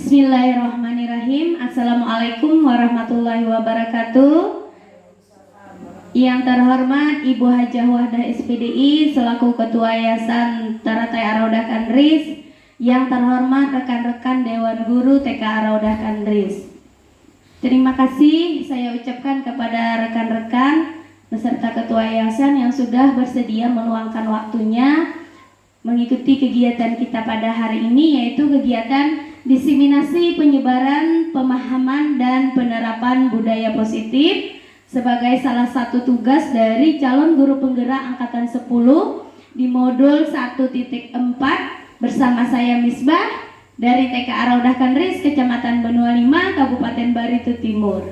Bismillahirrahmanirrahim. Assalamualaikum warahmatullahi wabarakatuh. Yang terhormat Ibu Hajah Wahdah SPDI selaku Ketua Yayasan Taratai Ar-Raudhah Kanris, yang terhormat rekan-rekan Dewan Guru TK Ar-Raudhah Kanris. Terima kasih saya ucapkan kepada rekan-rekan beserta Ketua Yayasan yang sudah bersedia meluangkan waktunya mengikuti kegiatan kita pada hari ini, yaitu kegiatan diseminasi penyebaran pemahaman dan penerapan budaya positif sebagai salah satu tugas dari calon guru penggerak angkatan 10 di modul 1.4 bersama saya Misbah dari TK Ar-Raudhah Kanris, Kecamatan Benua 5, Kabupaten Barito Timur.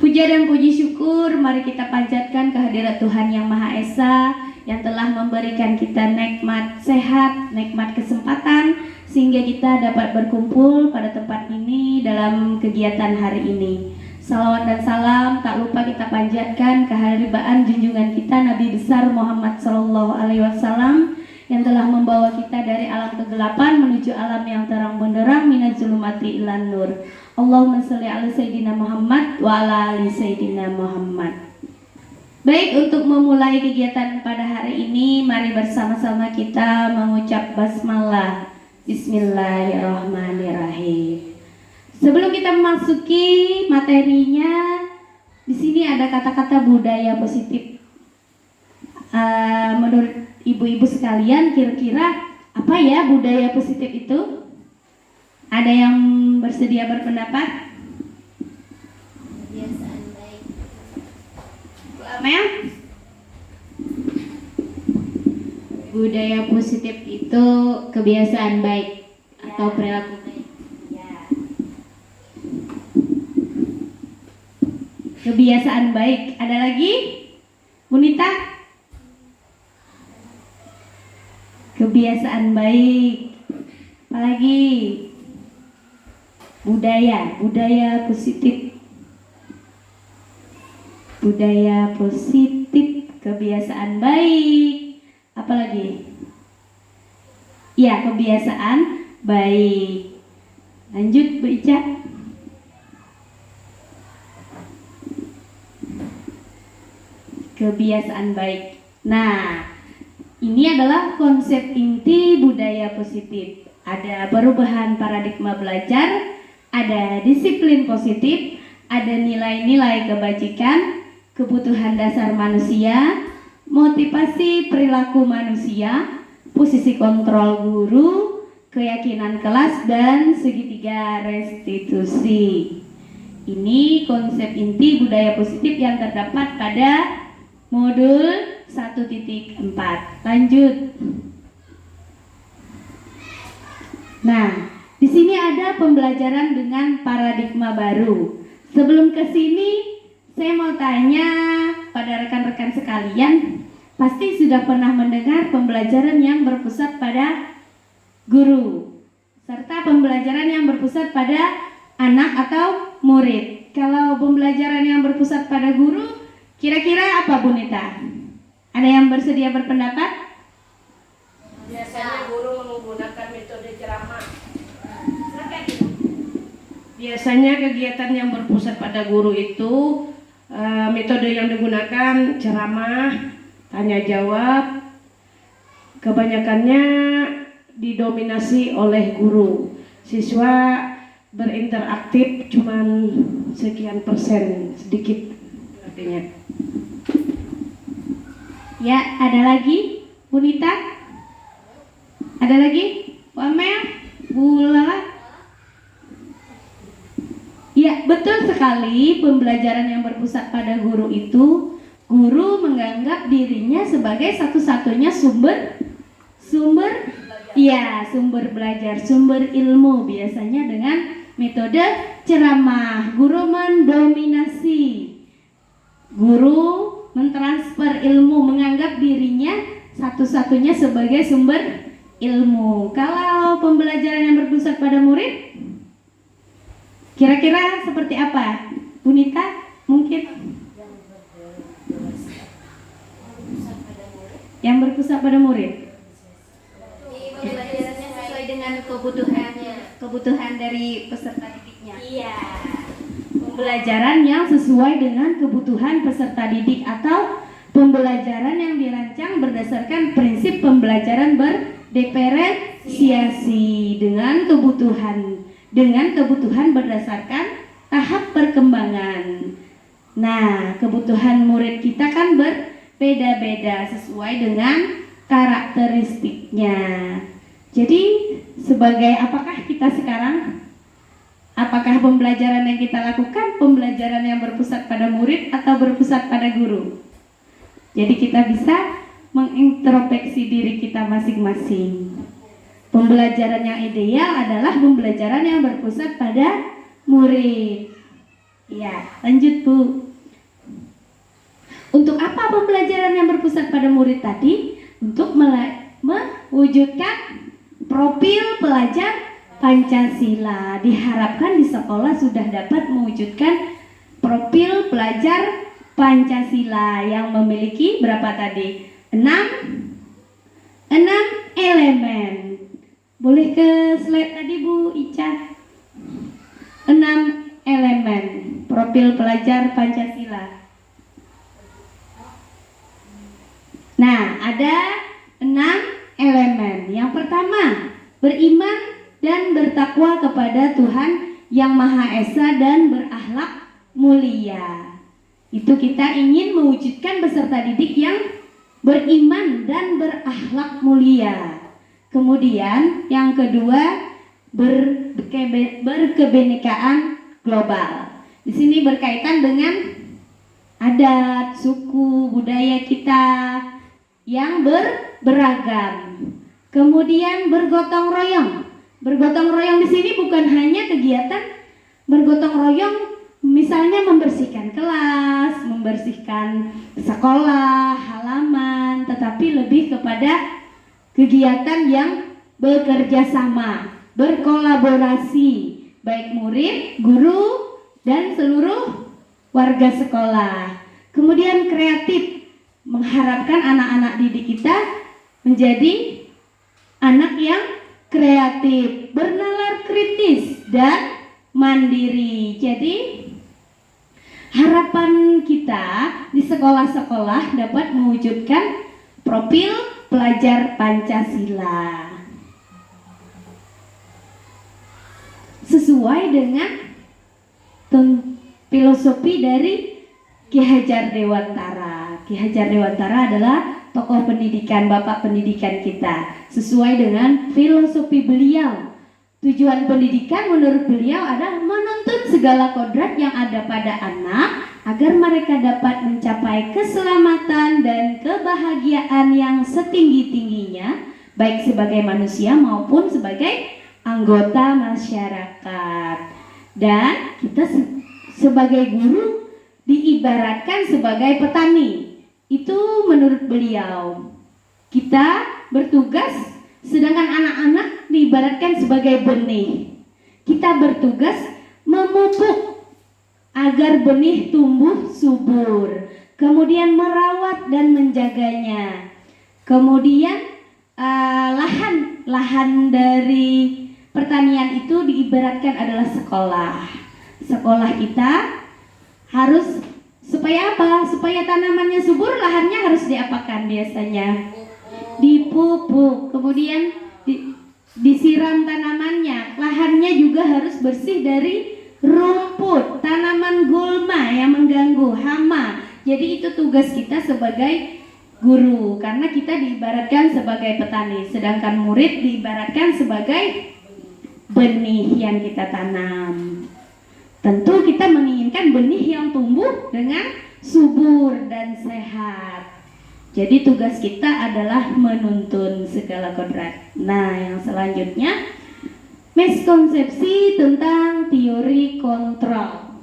Puja dan puji syukur mari kita panjatkan kehadirat Tuhan Yang Maha Esa yang telah memberikan kita nikmat sehat, nikmat kesempatan sehingga kita dapat berkumpul pada tempat ini dalam kegiatan hari ini. Salawat dan salam tak lupa kita panjatkan keharibaan junjungan kita Nabi besar Muhammad SAW yang telah membawa kita dari alam kegelapan menuju alam yang terang benderang, minaz zulumati ilan nur. Allahumma sholli ala sayyidina Muhammad wa ala ali sayyidina Muhammad. Baik, untuk memulai kegiatan pada hari ini, mari bersama-sama kita mengucap basmalah. Bismillahirrahmanirrahim. Sebelum kita memasuki materinya, di sini ada kata-kata budaya positif. Menurut ibu-ibu sekalian, kira-kira apa ya budaya positif itu? Ada yang bersedia berpendapat? Amel? Budaya positif itu kebiasaan baik atau perilaku baik. Kebiasaan baik. Ada lagi? Bunita? Kebiasaan baik. Apalagi? Budaya positif. Budaya positif, kebiasaan baik. Apalagi? Ya, kebiasaan baik. Lanjut, Bu Ica. Kebiasaan baik. Nah, ini adalah konsep inti budaya positif. Ada perubahan paradigma belajar, ada disiplin positif, ada nilai-nilai kebajikan, kebutuhan dasar manusia, motivasi perilaku manusia, posisi kontrol guru, keyakinan kelas, dan segitiga restitusi. Ini konsep inti budaya positif yang terdapat pada modul 1.4. Lanjut. Nah, di sini ada pembelajaran dengan paradigma baru. Sebelum ke sini, saya mau tanya pada rekan-rekan sekalian, pasti sudah pernah mendengar pembelajaran yang berpusat pada guru, serta pembelajaran yang berpusat pada anak atau murid. Kalau pembelajaran yang berpusat pada guru, kira-kira apa, Bu Nita? Ada yang bersedia berpendapat? Biasanya guru menggunakan metode ceramah. Biasanya kegiatan yang berpusat pada guru itu metode yang digunakan ceramah, tanya jawab, kebanyakannya didominasi oleh guru. Siswa berinteraktif cuman sekian persen, sedikit artinya. Ya, ada lagi? Bu Nita? Ada lagi? Bu Amel? Bu Lala? Ya, betul sekali. Pembelajaran yang berpusat pada guru itu, guru menganggap dirinya sebagai satu-satunya sumber belajar, sumber ilmu, biasanya dengan metode ceramah. Guru mendominasi, guru mentransfer ilmu, menganggap dirinya satu-satunya sebagai sumber ilmu. Kalau pembelajaran yang berpusat pada murid, kira-kira seperti apa? Bu Nita mungkin? Yang berpusat pada murid. Pembelajarannya dengan kebutuhan dari peserta didiknya. Iya. Pembelajaran yang sesuai dengan kebutuhan peserta didik atau pembelajaran yang dirancang berdasarkan prinsip pembelajaran berdiferensiasi dengan kebutuhan berdasarkan tahap perkembangan. Nah, kebutuhan murid kita kan berbeda-beda sesuai dengan karakteristiknya. Jadi, apakah kita sekarang, apakah pembelajaran yang kita lakukan pembelajaran yang berpusat pada murid atau berpusat pada guru? Jadi kita bisa mengintrospeksi diri kita masing-masing. Pembelajaran yang ideal adalah pembelajaran yang berpusat pada murid. Ya, lanjut Bu. Untuk apa pembelajaran yang berpusat pada murid tadi? Untuk mewujudkan profil pelajar Pancasila. Diharapkan di sekolah sudah dapat mewujudkan profil pelajar Pancasila yang memiliki berapa tadi? 6 elemen. Boleh ke slide tadi Bu Ica? 6 elemen profil pelajar Pancasila. Nah, ada 6 elemen. Yang pertama, beriman dan bertakwa kepada Tuhan Yang Maha Esa dan berakhlak mulia. Itu kita ingin mewujudkan peserta didik yang beriman dan berakhlak mulia. Kemudian yang kedua, berkebenekaan global. Di sini berkaitan dengan adat, suku, budaya kita yang beragam. Kemudian bergotong royong. Bergotong royong di sini bukan hanya kegiatan bergotong royong, misalnya membersihkan kelas, membersihkan sekolah, halaman, tetapi lebih kepada kegiatan yang bekerja sama, berkolaborasi, baik murid, guru, dan seluruh warga sekolah. Kemudian kreatif, mengharapkan anak-anak didik kita menjadi anak yang kreatif, bernalar kritis, dan mandiri. Jadi harapan kita di sekolah-sekolah dapat mewujudkan profil pelajar Pancasila sesuai dengan filosofi dari Ki Hajar Dewantara. Ki Hajar Dewantara adalah tokoh pendidikan, bapak pendidikan kita. Sesuai dengan filosofi beliau, tujuan pendidikan menurut beliau adalah menuntun segala kodrat yang ada pada anak agar mereka dapat mencapai keselamatan dan kebahagiaan yang setinggi-tingginya, baik sebagai manusia maupun sebagai anggota masyarakat. Dan kita sebagai guru diibaratkan sebagai petani. Itu menurut beliau. Kita bertugas, sedangkan anak-anak diibaratkan sebagai benih. Kita bertugas memupuk agar benih tumbuh subur, kemudian merawat dan menjaganya. Kemudian lahan dari pertanian itu diibaratkan adalah sekolah. Sekolah kita harus supaya apa? Supaya tanamannya subur, lahannya harus diapakan biasanya? Dipupuk, kemudian disiram tanamannya. Lahannya juga harus bersih dari rumput, tanaman gulma yang mengganggu, hama. Jadi itu tugas kita sebagai guru, karena kita diibaratkan sebagai petani, sedangkan murid diibaratkan sebagai benih yang kita tanam. Tentu kita menginginkan benih yang tumbuh dengan subur dan sehat. Jadi tugas kita adalah menuntun segala kodrat. Nah, yang selanjutnya, miskonsepsi tentang teori kontrol.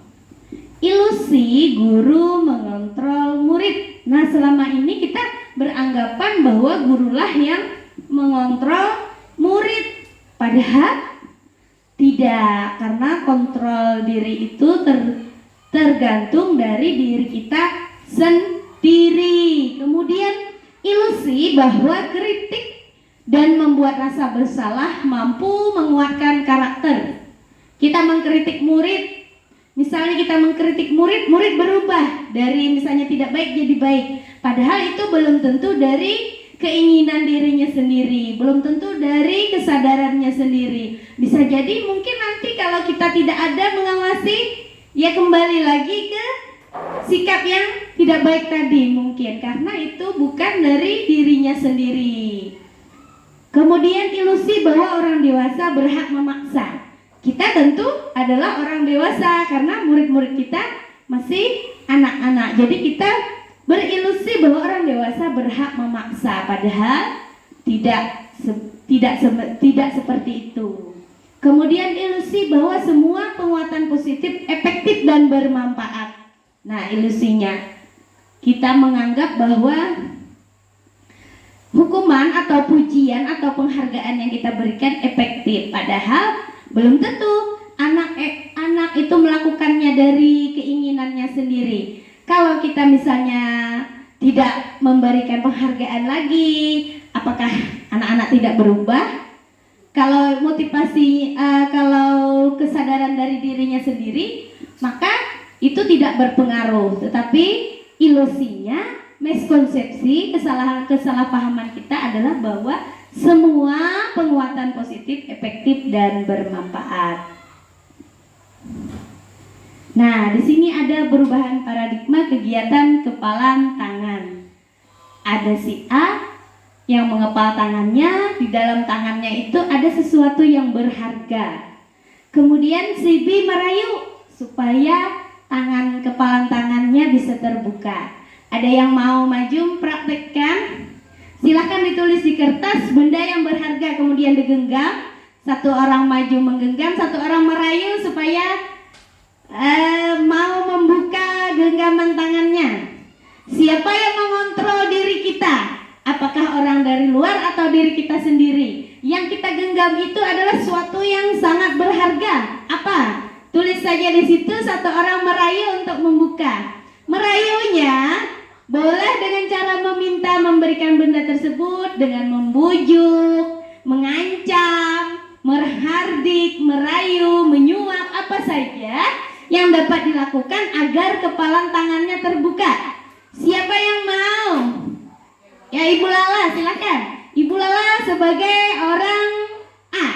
Ilusi guru mengontrol murid. Nah, selama ini kita beranggapan bahwa gurulah yang mengontrol murid. Padahal tidak, karena kontrol diri itu tergantung dari diri kita sendiri. Kemudian ilusi bahwa kritik dan membuat rasa bersalah, mampu menguatkan karakter. Kita mengkritik murid, misalnya kita mengkritik murid, murid berubah dari misalnya tidak baik jadi baik. Padahal itu belum tentu dari keinginan dirinya sendiri, belum tentu dari kesadarannya sendiri. Bisa jadi mungkin nanti kalau kita tidak ada mengawasi, ya kembali lagi ke sikap yang tidak baik tadi mungkin, karena itu bukan dari dirinya sendiri. Kemudian ilusi bahwa orang dewasa berhak memaksa. Kita tentu adalah orang dewasa karena murid-murid kita masih anak-anak. Jadi kita berilusi bahwa orang dewasa berhak memaksa, padahal tidak seperti itu. Kemudian ilusi bahwa semua penguatan positif efektif dan bermanfaat. Nah, ilusinya kita menganggap bahwa hukuman atau pujian atau penghargaan yang kita berikan efektif, padahal belum tentu anak itu melakukannya dari keinginannya sendiri. Kalau kita misalnya tidak memberikan penghargaan lagi, apakah anak-anak tidak berubah? Kalau motivasi, kalau kesadaran dari dirinya sendiri, maka itu tidak berpengaruh. Tetapi ilusinya, miskonsepsi, kesalahpahaman kita adalah bahwa semua penguatan positif efektif dan bermanfaat. Nah, di sini ada perubahan paradigma kegiatan kepalan tangan. Ada si A yang mengepal tangannya, di dalam tangannya itu ada sesuatu yang berharga. Kemudian si B merayu supaya kepalan tangannya bisa terbuka. Ada yang mau maju mempraktekkan? Silahkan ditulis di kertas benda yang berharga, kemudian digenggam. Satu orang maju menggenggam, satu orang merayu supaya mau membuka genggaman tangannya. Siapa yang mengontrol diri kita? Apakah orang dari luar atau diri kita sendiri? Yang kita genggam itu adalah sesuatu yang sangat berharga. Apa? Tulis saja di situ, satu orang merayu untuk membuka. Merayunya boleh dengan cara meminta memberikan benda tersebut, dengan membujuk, mengancam, menghardik, merayu, menyuap, apa saja yang dapat dilakukan agar kepalan tangannya terbuka. Siapa yang mau? Ya, Ibu Lala, silakan. Ibu Lala sebagai orang A,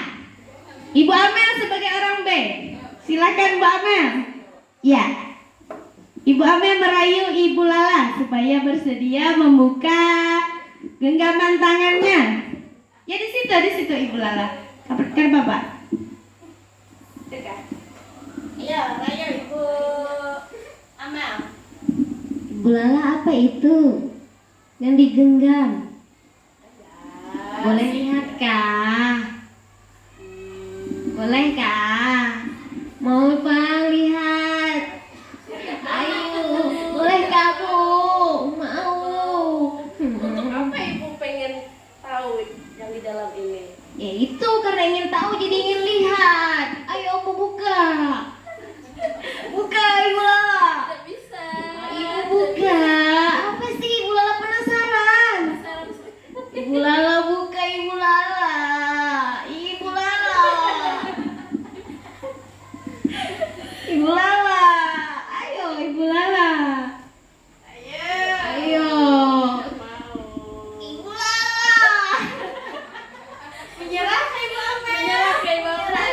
Ibu Amel sebagai orang B. Silakan Mbak Amel. Ya, Ibu Amel merayu Ibu Lala supaya bersedia membuka genggaman tangannya. Ya, di situ Ibu Lala. Kan Bapak. Iya, rayu Ibu Amel. Ibu Lala, apa itu yang digenggam? Boleh lihat kah? Boleh kah? Mau Bang lihat? Ayo, boleh kamu? Mau? Untuk apa Ibu pengen tahu yang di dalam ini? Ya itu karena ingin tahu, jadi ingin lihat. Ayo mau buka. Buka Ibu Lala. Tidak bisa. Ibu buka. Apa sih Ibu Lala penasaran? Ibu Lala buka, Ibu Lala. Ibu Lala. Ibu Lala. Ayo Ibu Lala. Ayo. Mau. Ibu Lala. Menyerah ke Ibu Amel. Menyerah ke Ibu Amel.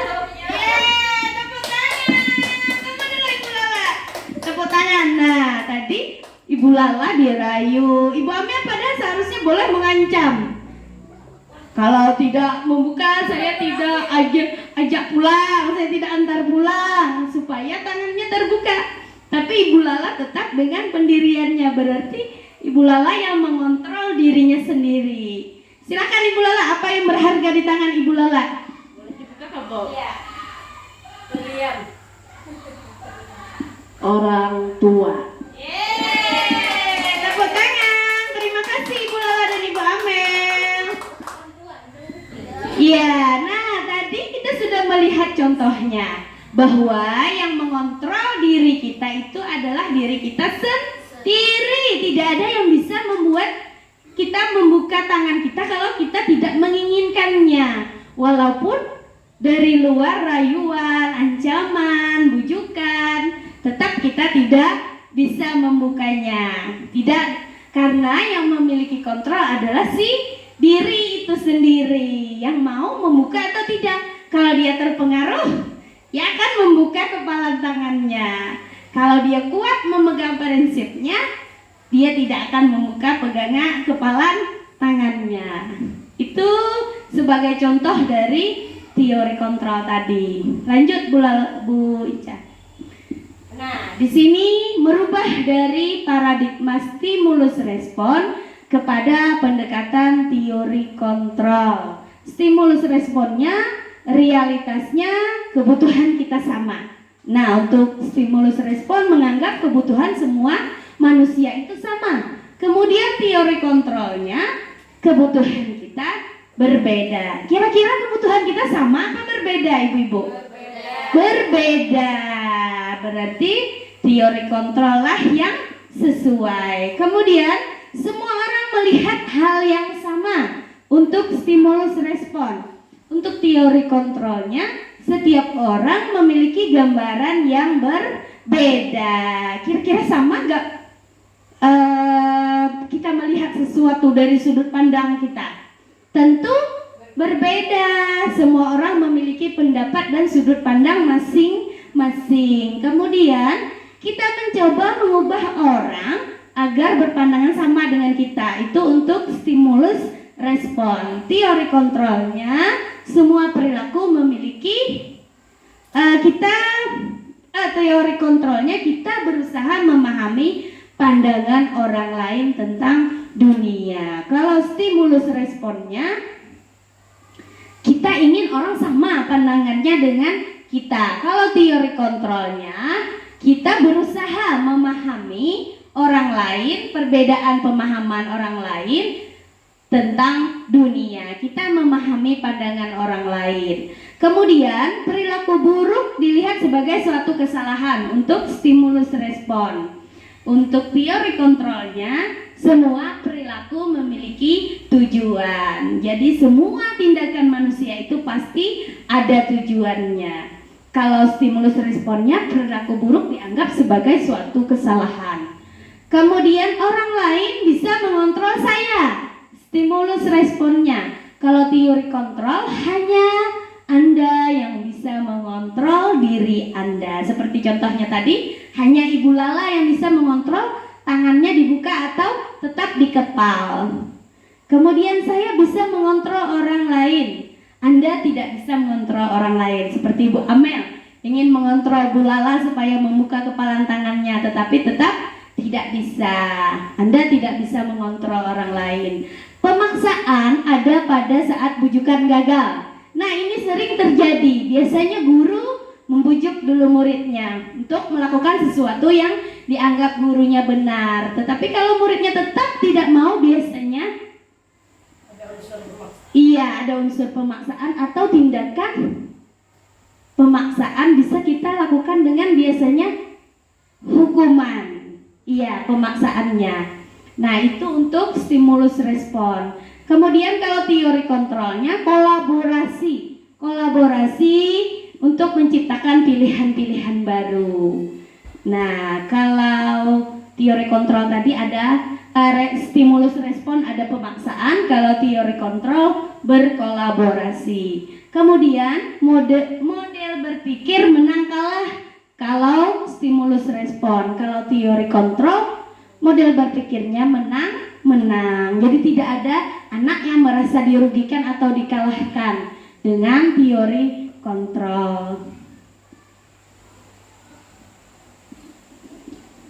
Tepuk tangan. Tepuk dulu Ibu Lala. Tepuk tangan. Nah, tadi Ibu Lala dirayu. Ibu Amel padahal seharusnya boleh mengancam. Kalau tidak membuka, saya tidak ajak pulang, saya tidak antar pulang, supaya tangannya terbuka. Tapi Ibu Lala tetap dengan pendiriannya, berarti Ibu Lala yang mengontrol dirinya sendiri. Silakan Ibu Lala, apa yang berharga di tangan Ibu Lala? Boleh dibuka nggak, Bob? Iya. Berlian. Orang tua. Yeay, tepuk tangan. Terima kasih Ibu Lala dan Ibu Amel. Iya, nah tadi kita sudah melihat contohnya bahwa yang mengontrol diri kita itu adalah diri kita sendiri. Tidak ada yang bisa membuat kita membuka tangan kita kalau kita tidak menginginkannya, walaupun dari luar rayuan, ancaman, bujukan, tetap kita tidak bisa membukanya. Tidak, karena yang memiliki kontrol adalah si diri itu sendiri yang mau membuka atau tidak. Kalau dia terpengaruh, dia akan membuka kepala tangannya. Kalau dia kuat memegang prinsipnya, dia tidak akan membuka pegangan kepala tangannya. Itu sebagai contoh dari teori kontrol tadi. Lanjut Bu Ica. Nah, di sini merubah dari paradigma stimulus respon kepada pendekatan teori kontrol. Stimulus responnya, realitasnya, kebutuhan kita sama. Nah, untuk stimulus respon menganggap kebutuhan semua manusia itu sama. Kemudian teori kontrolnya, kebutuhan kita berbeda. Kira-kira kebutuhan kita sama apa berbeda, Ibu-ibu? Berbeda. Berarti teori kontrol lah yang sesuai. Kemudian semua orang melihat hal yang sama untuk stimulus respon. Untuk teori kontrolnya, setiap orang memiliki gambaran yang berbeda. Kira-kira sama nggak kita melihat sesuatu dari sudut pandang kita? Tentu berbeda. Semua orang memiliki pendapat dan sudut pandang masing-masing. Kemudian kita mencoba mengubah orang agar berpandangan sama dengan kita. Itu untuk stimulus respon. Teori kontrolnya, semua perilaku memiliki teori kontrolnya kita berusaha memahami pandangan orang lain tentang dunia. Kalau stimulus responnya, kita ingin orang sama pandangannya dengan kita. Kalau teori kontrolnya, kita berusaha memahami orang lain, perbedaan pemahaman orang lain tentang dunia. Kita memahami pandangan orang lain. Kemudian perilaku buruk dilihat sebagai suatu kesalahan untuk stimulus respon. Untuk teori kontrolnya, semua perilaku memiliki tujuan. Jadi semua tindakan manusia itu pasti ada tujuannya. Kalau stimulus responnya, perilaku buruk dianggap sebagai suatu kesalahan. Kemudian orang lain bisa mengontrol saya. Stimulus responnya. Kalau teori kontrol, hanya Anda yang bisa mengontrol diri Anda. Seperti contohnya tadi, hanya Ibu Lala yang bisa mengontrol tangannya dibuka atau tetap dikepal. Kemudian saya bisa mengontrol orang lain. Anda tidak bisa mengontrol orang lain. Seperti Ibu Amel ingin mengontrol Bu Lala supaya membuka kepalan tangannya, tetapi tetap tidak bisa. Anda tidak bisa mengontrol orang lain. Pemaksaan ada pada saat bujukan gagal. Nah, ini sering terjadi. Biasanya guru membujuk dulu muridnya untuk melakukan sesuatu yang dianggap gurunya benar. Tetapi kalau muridnya tetap tidak mau, biasanya ada unsur pemaksaan atau tindakan pemaksaan bisa kita lakukan dengan biasanya hukuman. Pemaksaannya. Nah, itu untuk stimulus respon. Kemudian kalau teori kontrolnya, kolaborasi untuk menciptakan pilihan-pilihan baru. Nah, kalau teori kontrol tadi ada stimulus respon, ada pemaksaan. Kalau teori kontrol berkolaborasi. Kemudian model berpikir menang kalah kalau stimulus respon. Kalau teori kontrol, model berpikirnya menang. Jadi tidak ada anak yang merasa dirugikan atau dikalahkan dengan teori kontrol.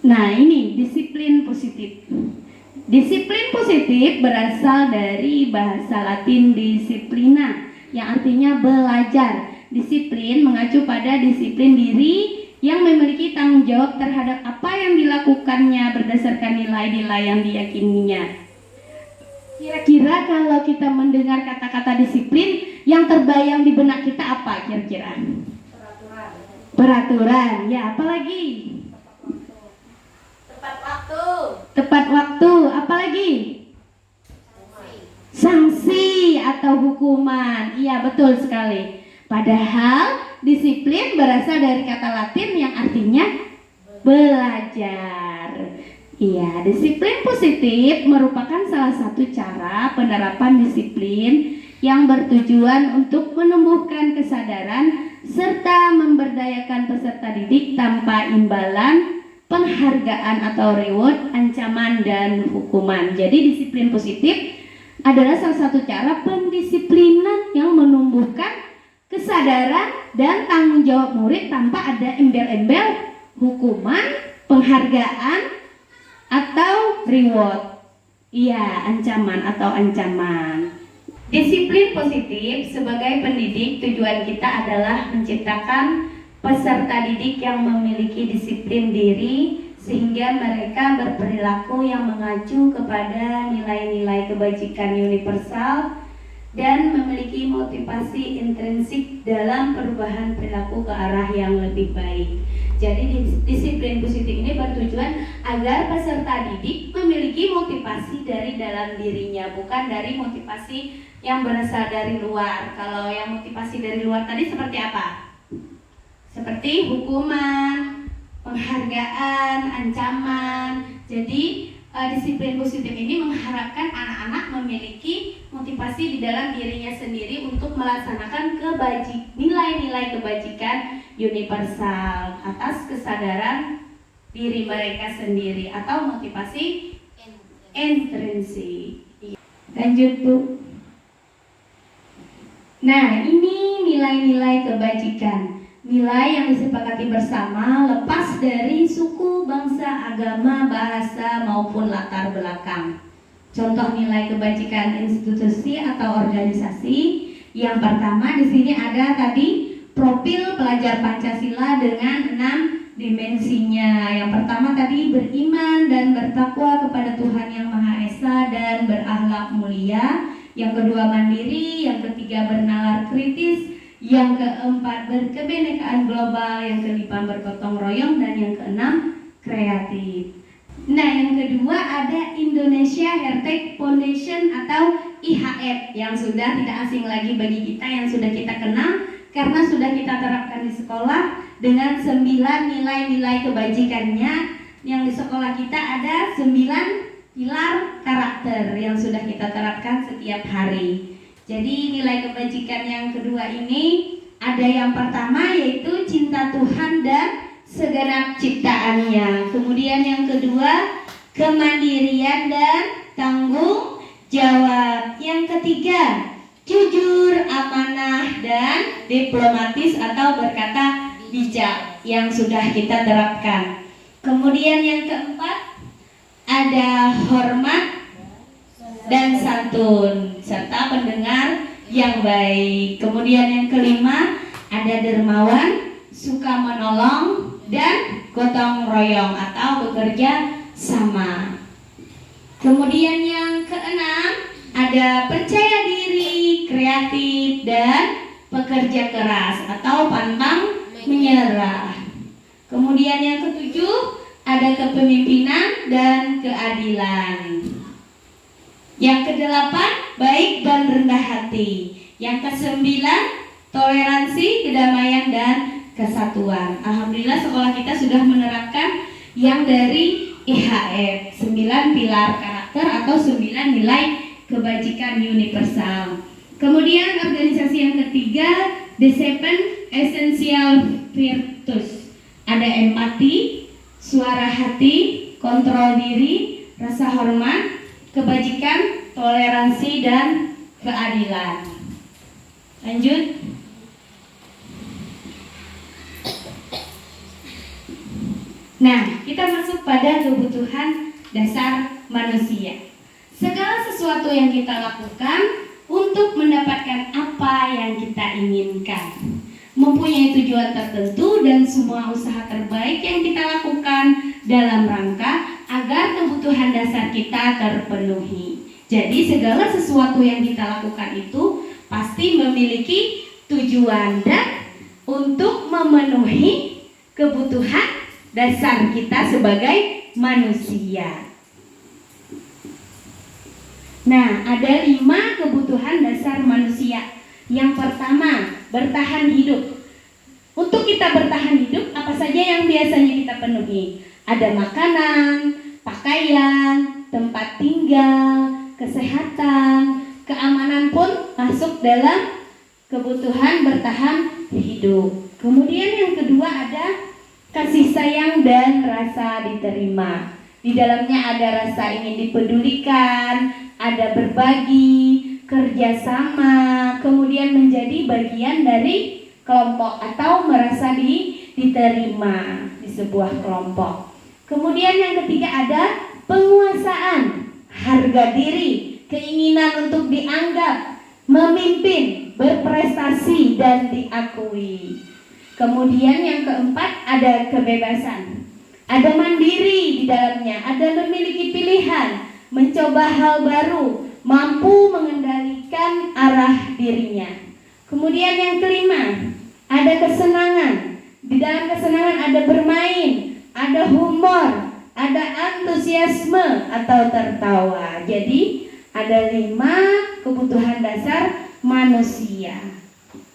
Nah, ini disiplin positif. Disiplin positif berasal dari bahasa Latin disciplina, yang artinya belajar. Disiplin mengacu pada disiplin diri yang memiliki tanggung jawab terhadap apa yang dilakukannya berdasarkan nilai-nilai yang diyakininya. Kira-kira kalau kita mendengar kata-kata disiplin, yang terbayang di benak kita apa kira-kira? Peraturan. Ya, apalagi? Tepat waktu. Tepat waktu. Apalagi? sanksi atau hukuman. Iya, betul sekali. Padahal disiplin berasal dari kata Latin yang artinya belajar. Iya, disiplin positif merupakan salah satu cara penerapan disiplin yang bertujuan untuk menumbuhkan kesadaran serta memberdayakan peserta didik tanpa imbalan, penghargaan atau reward, ancaman, dan hukuman. Jadi disiplin positif adalah salah satu cara pendisiplinan yang menumbuhkan kesadaran dan tanggung jawab murid tanpa ada embel-embel, hukuman, penghargaan, atau reward. Iya, ancaman atau ancaman. Disiplin positif sebagai pendidik, tujuan kita adalah menciptakan peserta didik yang memiliki disiplin diri sehingga mereka berperilaku yang mengacu kepada nilai-nilai kebajikan universal dan memiliki motivasi intrinsik dalam perubahan perilaku ke arah yang lebih baik. Jadi disiplin positif ini bertujuan agar peserta didik memiliki motivasi dari dalam dirinya, bukan dari motivasi yang berasal dari luar. Kalau yang motivasi dari luar tadi seperti apa? Seperti hukuman, penghargaan, ancaman. Jadi disiplin positif ini mengharapkan anak-anak memiliki motivasi di dalam dirinya sendiri untuk melaksanakan nilai-nilai kebajikan universal atas kesadaran diri mereka sendiri atau motivasi intrinsik. Lanjut, Bu. Nah, ini nilai-nilai kebajikan. Nilai yang disepakati bersama lepas dari suku, bangsa, agama, bahasa maupun latar belakang. Contoh nilai kebajikan institusi atau organisasi. Yang pertama di sini ada tadi profil pelajar Pancasila dengan 6 dimensinya. Yang pertama tadi beriman dan bertakwa kepada Tuhan Yang Maha Esa dan berakhlak mulia. Yang kedua mandiri, yang ketiga bernalar kritis, yang keempat berkebinekaan global, yang kelima bergotong royong, dan yang keenam kreatif. Nah, yang kedua ada Indonesia Heritage Foundation atau IHF yang sudah tidak asing lagi bagi kita, yang sudah kita kenal karena sudah kita terapkan di sekolah dengan 9 nilai-nilai kebajikannya. Yang di sekolah kita ada 9 pilar karakter yang sudah kita terapkan setiap hari. Jadi nilai kebajikan yang kedua ini ada yang pertama yaitu cinta Tuhan dan segenap ciptaannya. Kemudian yang kedua kemandirian dan tanggung jawab. Yang ketiga jujur, amanah, dan diplomatis atau berkata bijak yang sudah kita terapkan. Kemudian yang keempat ada hormat dan santun serta pendengar yang baik. Kemudian yang kelima ada dermawan, suka menolong, dan gotong royong atau bekerja sama. Kemudian yang keenam ada percaya diri, kreatif, dan pekerja keras atau pantang menyerah. Kemudian yang ketujuh ada kepemimpinan dan keadilan. Yang kedelapan baik dan rendah hati. Yang kesembilan toleransi, kedamaian, dan kesatuan. Alhamdulillah sekolah kita sudah menerapkan yang dari IHF, 9 pilar karakter atau 9 nilai kebajikan universal. Kemudian organisasi yang ketiga The 7 Essential Virtues. Ada empati, suara hati, kontrol diri, rasa hormat, kebajikan, toleransi, dan keadilan. Lanjut. Nah, kita masuk pada kebutuhan dasar manusia. Segala sesuatu yang kita lakukan untuk mendapatkan apa yang kita inginkan, mempunyai tujuan tertentu, dan semua usaha terbaik yang kita lakukan dalam rangka agar kebutuhan dasar kita terpenuhi. Jadi segala sesuatu yang kita lakukan itu pasti memiliki tujuan dan untuk memenuhi kebutuhan dasar kita sebagai manusia. Nah, ada 5 kebutuhan dasar manusia. Yang pertama, bertahan hidup. Untuk kita bertahan hidup, apa saja yang biasanya kita penuhi? Ada makanan, pakaian, tempat tinggal, kesehatan, keamanan pun masuk dalam kebutuhan bertahan hidup. Kemudian yang kedua ada kasih sayang dan rasa diterima. Di dalamnya ada rasa ingin dipedulikan, ada berbagi, kerjasama, kemudian menjadi bagian dari kelompok atau merasa diterima di sebuah kelompok. Kemudian yang ketiga ada penguasaan, harga diri, keinginan untuk dianggap, memimpin, berprestasi dan diakui. Kemudian yang keempat ada kebebasan, ada mandiri di dalamnya, ada memiliki pilihan, mencoba hal baru, mampu mengendalikan arah dirinya. Kemudian yang kelima, ada kesenangan. Di dalam kesenangan ada bermain, ada humor, ada antusiasme atau tertawa. Jadi ada 5 kebutuhan dasar manusia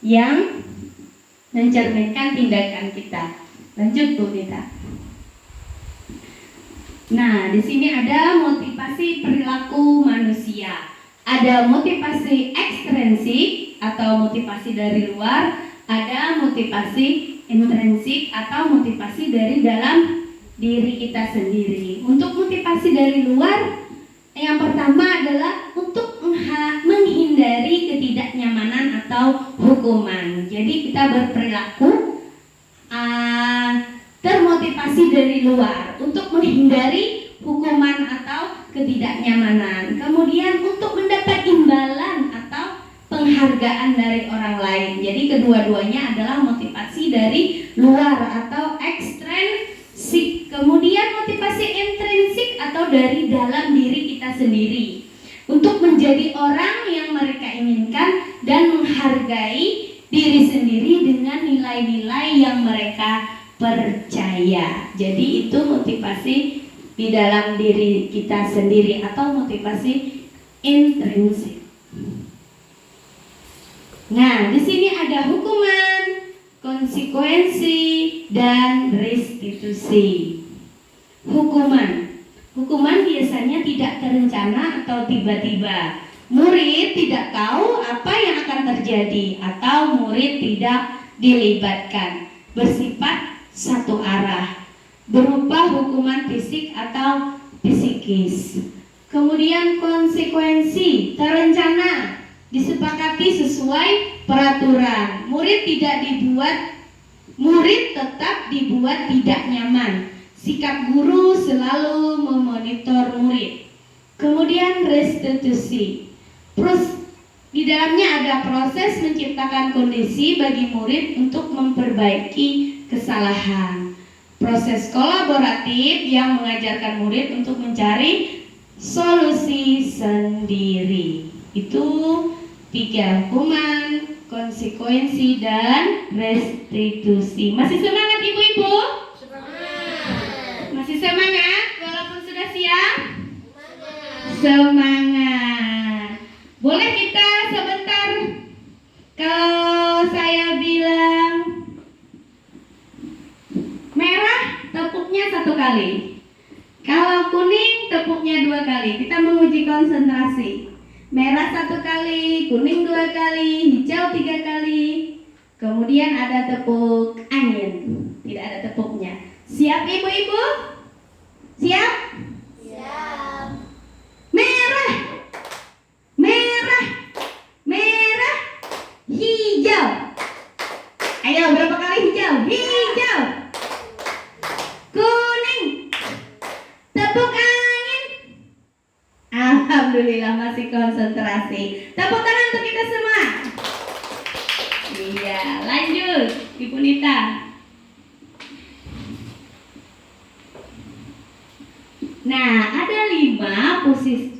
yang mencerminkan tindakan kita. Lanjut Bu Nita. Nah, di sini ada motivasi perilaku manusia. Ada motivasi ekstrinsik atau motivasi dari luar, ada motivasi intrinsik atau motivasi dari dalam diri kita sendiri. Untuk motivasi dari luar, yang pertama adalah untuk menghindari ketidaknyamanan atau hukuman. Jadi kita berperilaku termotivasi dari luar untuk menghindari hukuman atau ketidaknyamanan. Kemudian untuk mendapat imbalan atau penghargaan dari orang lain. Jadi kedua-duanya adalah motivasi dari luar atau ekstrinsik. Kemudian motivasi intrinsik atau dari dalam diri kita sendiri untuk menjadi orang yang mereka inginkan dan menghargai diri sendiri dengan nilai-nilai yang mereka percaya. Jadi itu motivasi di dalam diri kita sendiri atau motivasi intrinsik. Nah, di sini ada hukuman, konsekuensi, dan restitusi. Hukuman biasanya tidak terencana atau tiba-tiba. Murid tidak tahu apa yang akan terjadi atau murid tidak dilibatkan. Bersifat satu arah, berupa hukuman fisik atau psikis. Kemudian konsekuensi terencana, disepakati sesuai peraturan. Murid tetap dibuat tidak nyaman. Sikap guru selalu memonitor murid. Kemudian restitusi. Di dalamnya ada proses menciptakan kondisi bagi murid untuk memperbaiki kesalahan. Proses kolaboratif yang mengajarkan murid untuk mencari solusi sendiri. Itu 3 hukuman, konsekuensi, dan restitusi. Masih semangat ibu-ibu? Masih semangat walaupun sudah siang? Semangat. Boleh kita sebentar kalau saya bilang merah tepuknya 1 kali. Kalau kuning tepuknya 2 kali. Kita menguji konsentrasi. Merah 1 kali, kuning 2 kali, hijau 3 kali. Kemudian ada tepuk angin. Tidak ada tepuknya. Siap ibu-ibu? Siap? Siap. Merah. Merah. Merah. Hijau. Ayo berapa kali hijau? Hijau. Kuning. Tepuk angin. Alhamdulillah masih konsentrasi. Tepuk tangan untuk kita semua. Iya, lanjut Ibu Nita. Nah, ada 5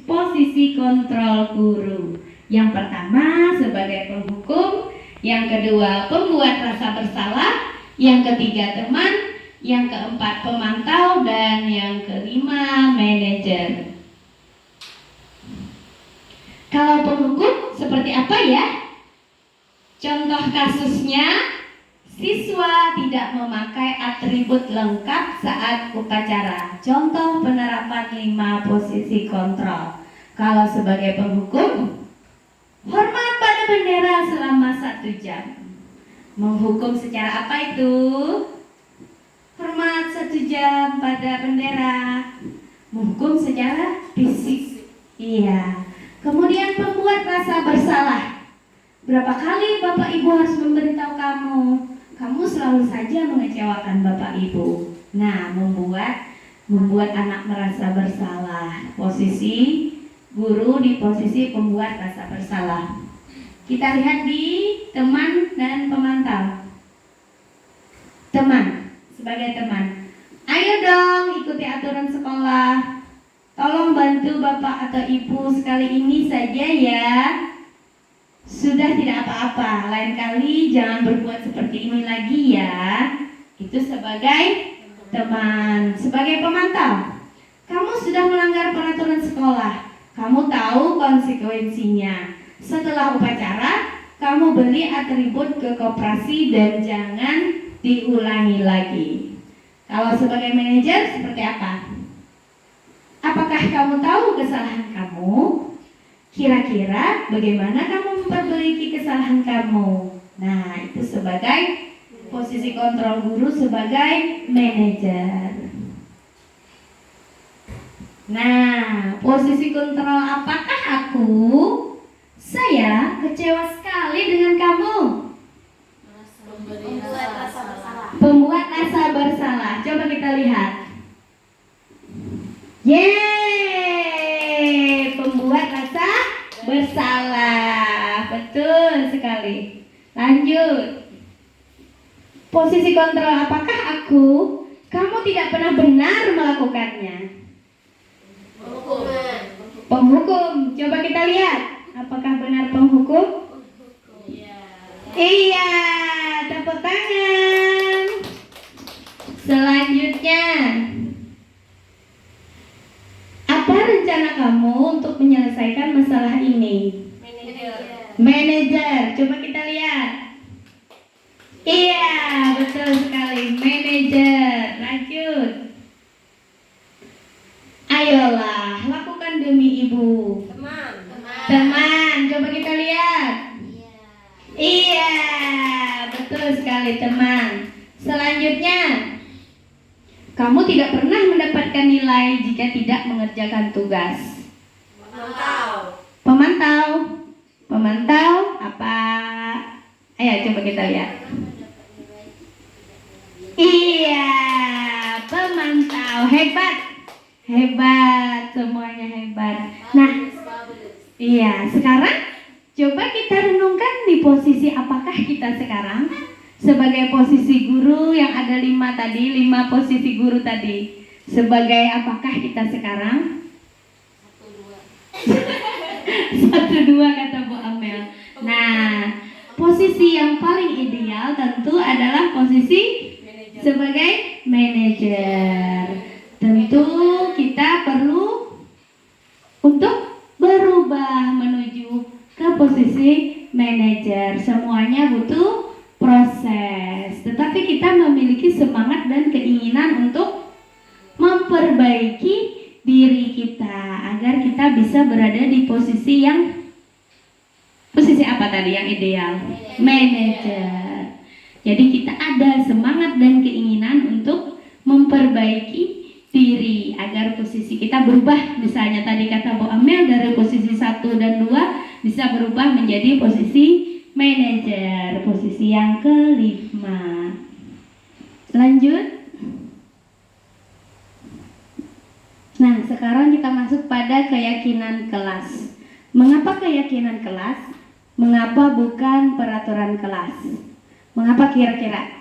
posisi kontrol guru. Yang pertama sebagai penghukum, yang kedua pembuat rasa bersalah, yang ketiga teman, yang keempat pemantau, dan yang kelima manajer. Kalau penghukum seperti apa ya? Contoh kasusnya, siswa tidak memakai atribut lengkap saat upacara. Contoh penerapan 5 posisi kontrol. Kalau sebagai penghukum, hormat pada bendera selama 1 jam. Menghukum secara apa itu? Hormat 1 jam pada bendera. Menghukum secara fisik. Iya. Kemudian membuat rasa bersalah. Berapa kali Bapak Ibu harus memberitahu kamu? Kamu selalu saja mengecewakan Bapak Ibu. Nah, membuat anak merasa bersalah. Posisi guru di posisi pembuat rasa bersalah. Kita lihat di teman dan pemantau. Teman, sebagai teman. Ayo dong ikuti aturan sekolah. Tolong bantu Bapak atau Ibu sekali ini saja ya. Sudah tidak apa-apa, lain kali jangan berbuat seperti ini lagi ya. Itu sebagai teman. Sebagai pemantau, kamu sudah melanggar peraturan sekolah. Kamu tahu konsekuensinya. Setelah upacara, kamu beli atribut ke koperasi dan jangan diulangi lagi. Kalau sebagai manajer seperti apa? Apakah kamu tahu kesalahan kamu? Kira-kira bagaimana kamu memperbaiki kesalahan kamu? Nah, itu sebagai posisi kontrol guru sebagai manajer. Nah, posisi kontrol apakah aku? Saya kecewa sekali dengan kamu. Pembuat rasa bersalah. Coba kita lihat. Yeay, pembuat rasa bersalah. Betul sekali. Lanjut. Posisi kontrol apakah aku? Kamu tidak pernah benar melakukannya. Penghukum. Coba kita lihat. Apakah benar penghukum? Iya, tepuk tangan. Selanjutnya, apa rencana kamu untuk menyelesaikan masalah ini? Manajer, coba kita lihat. Iya, betul sekali, manajer. Lanjut. Ayolah, lakukan demi ibu. Teman, coba kita lihat. Iya, betul sekali teman. Selanjutnya, kamu tidak pernah mendapatkan nilai jika tidak mengerjakan tugas. Pemantau apa? Ayo coba kita lihat. Iya, pemantau. Hebat, semuanya hebat. Nah, iya, sekarang coba kita renungkan di posisi apakah kita sekarang sebagai posisi guru yang ada 5 tadi, 5 posisi guru tadi. Sebagai apakah kita sekarang? 1, 2 kata Bu Amel. Nah, posisi yang paling ideal tentu adalah posisi sebagai manajer. Tentu kita perlu untuk berubah menuju ke posisi manajer. Semuanya butuh proses. Tetapi kita memiliki semangat dan keinginan untuk memperbaiki diri kita agar kita bisa berada di posisi apa tadi yang ideal? Manajer. Jadi kita ada semangat dan keinginan untuk memperbaiki diri agar posisi kita berubah. Misalnya tadi kata Bu Amel, dari posisi 1 dan 2 bisa berubah menjadi posisi manajer, posisi yang ke-5. Lanjut. Nah, sekarang kita masuk pada keyakinan kelas. Mengapa keyakinan kelas? Mengapa bukan peraturan kelas? Mengapa kira-kira?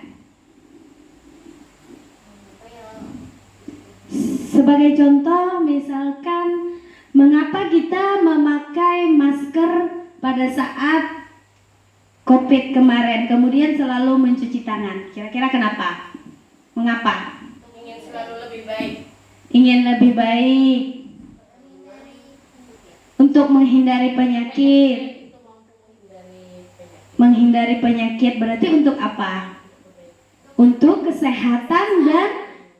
Sebagai contoh, misalkan mengapa kita memakai masker pada saat COVID kemarin, kemudian selalu mencuci tangan. Kira-kira kenapa? Mengapa? Ingin selalu lebih baik. Ingin lebih baik. Untuk menghindari penyakit. itu mampu menghindari penyakit. Menghindari penyakit berarti untuk apa? Untuk kesehatan dan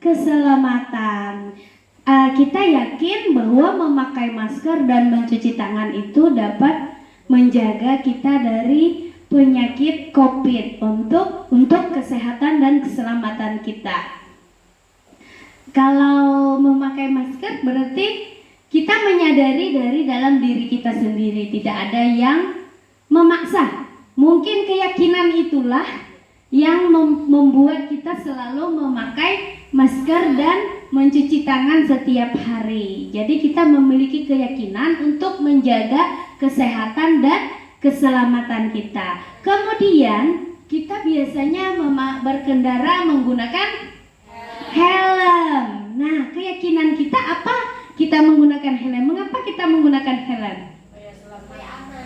keselamatan. Kita yakin bahwa memakai masker dan mencuci tangan itu dapat menjaga kita dari penyakit COVID untuk kesehatan dan keselamatan kita. Kalau memakai masker berarti kita menyadari dari dalam diri kita sendiri, tidak ada yang memaksa. Mungkin keyakinan itulah yang membuat kita selalu memakai masker dan mencuci tangan setiap hari. Jadi kita memiliki keyakinan untuk menjaga kesehatan dan keselamatan kita. Kemudian kita biasanya berkendara menggunakan helm. Nah, keyakinan kita apa? Kita menggunakan helm. Mengapa kita menggunakan helm?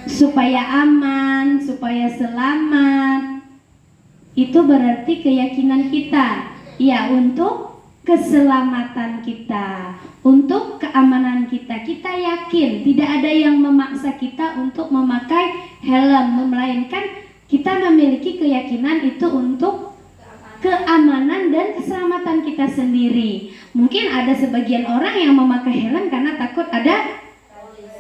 Supaya aman, supaya selamat. Itu berarti keyakinan kita. Ya, untuk keselamatan kita, untuk keamanan kita. Kita yakin tidak ada yang memaksa kita untuk memakai helm, melainkan kita memiliki keyakinan itu untuk keamanan dan keselamatan kita sendiri. Mungkin ada sebagian orang yang memakai helm karena takut ada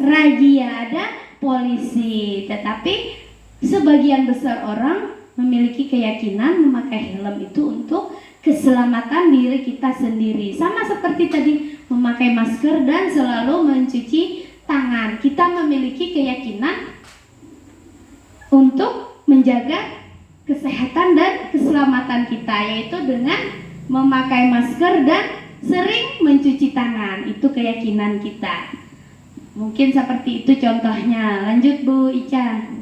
razia, ada polisi. Tetapi sebagian besar orang memiliki keyakinan memakai helm itu untuk keselamatan diri kita sendiri. Sama seperti tadi memakai masker dan selalu mencuci tangan. Kita memiliki keyakinan untuk menjaga kesehatan dan keselamatan kita, yaitu dengan memakai masker dan sering mencuci tangan. Itu keyakinan kita. Mungkin seperti itu contohnya. Lanjut Bu Ica.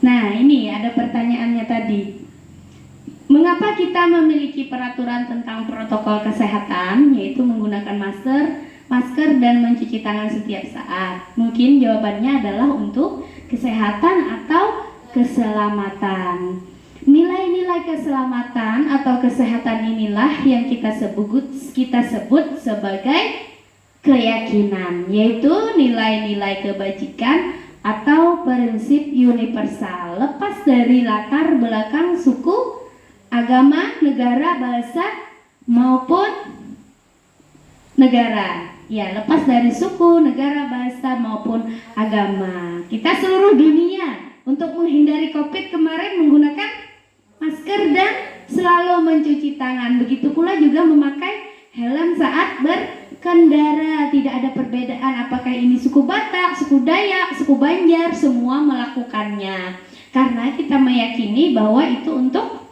Nah, ini ada pertanyaannya tadi. Mengapa kita memiliki peraturan tentang protokol kesehatan, yaitu menggunakan masker dan mencuci tangan setiap saat? Mungkin jawabannya adalah untuk kesehatan atau keselamatan. Nilai-nilai keselamatan atau kesehatan inilah yang kita sebut sebagai keyakinan, yaitu nilai-nilai kebajikan atau prinsip universal, lepas dari latar belakang suku, agama, negara, bahasa maupun negara. Ya, lepas dari suku, negara, bahasa maupun agama. Kita seluruh dunia untuk menghindari COVID kemarin menggunakan masker dan selalu mencuci tangan. Begitu pula juga memakai helm saat berkendara. Tidak ada perbedaan apakah ini suku Batak, suku Dayak, suku Banjar, semua melakukannya. Karena kita meyakini bahwa itu untuk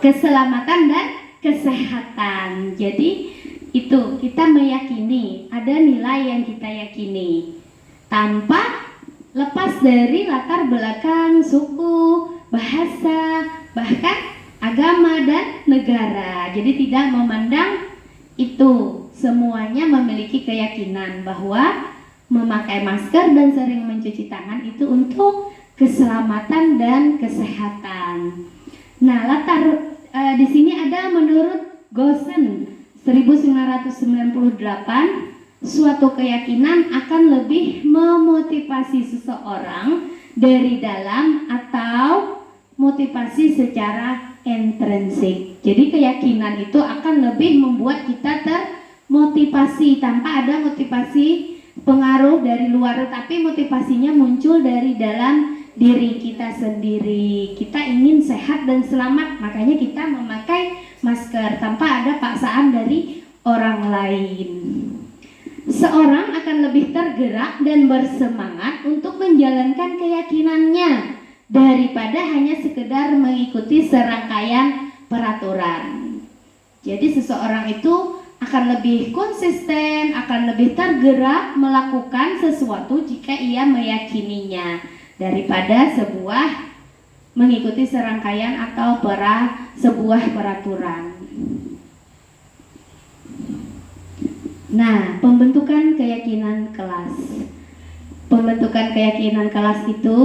keselamatan dan kesehatan. Jadi itu kita meyakini, ada nilai yang kita yakini tanpa lepas dari latar belakang suku, bahasa, bahkan agama dan negara. Jadi tidak memandang itu, semuanya memiliki keyakinan bahwa memakai masker dan sering mencuci tangan itu untuk keselamatan dan kesehatan. Nah, di sini ada menurut Gosen 1998, suatu keyakinan akan lebih memotivasi seseorang dari dalam atau motivasi secara intrinsik. Jadi keyakinan itu akan lebih membuat kita termotivasi tanpa ada motivasi pengaruh dari luar, tapi motivasinya muncul dari dalam diri kita sendiri. Kita ingin sehat dan selamat, makanya kita memakai masker tanpa ada paksaan dari orang lain. Seorang akan lebih tergerak dan bersemangat untuk menjalankan keyakinannya daripada hanya sekedar mengikuti serangkaian peraturan. Jadi seseorang itu akan lebih konsisten, akan lebih tergerak melakukan sesuatu jika ia meyakininya daripada mengikuti serangkaian atau sebuah peraturan. Nah, pembentukan keyakinan kelas. Pembentukan keyakinan kelas itu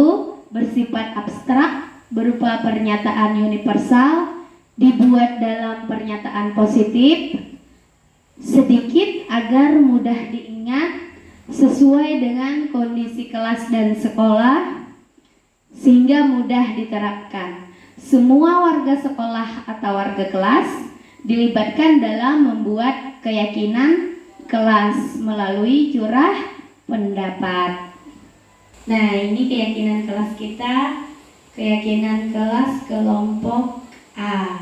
bersifat abstrak, berupa pernyataan universal, dibuat dalam pernyataan positif, sedikit agar mudah diingat, sesuai dengan kondisi kelas dan sekolah sehingga mudah diterapkan. Semua warga sekolah atau warga kelas dilibatkan dalam membuat keyakinan kelas melalui curah pendapat. Nah, ini keyakinan kelas kita, keyakinan kelas kelompok A.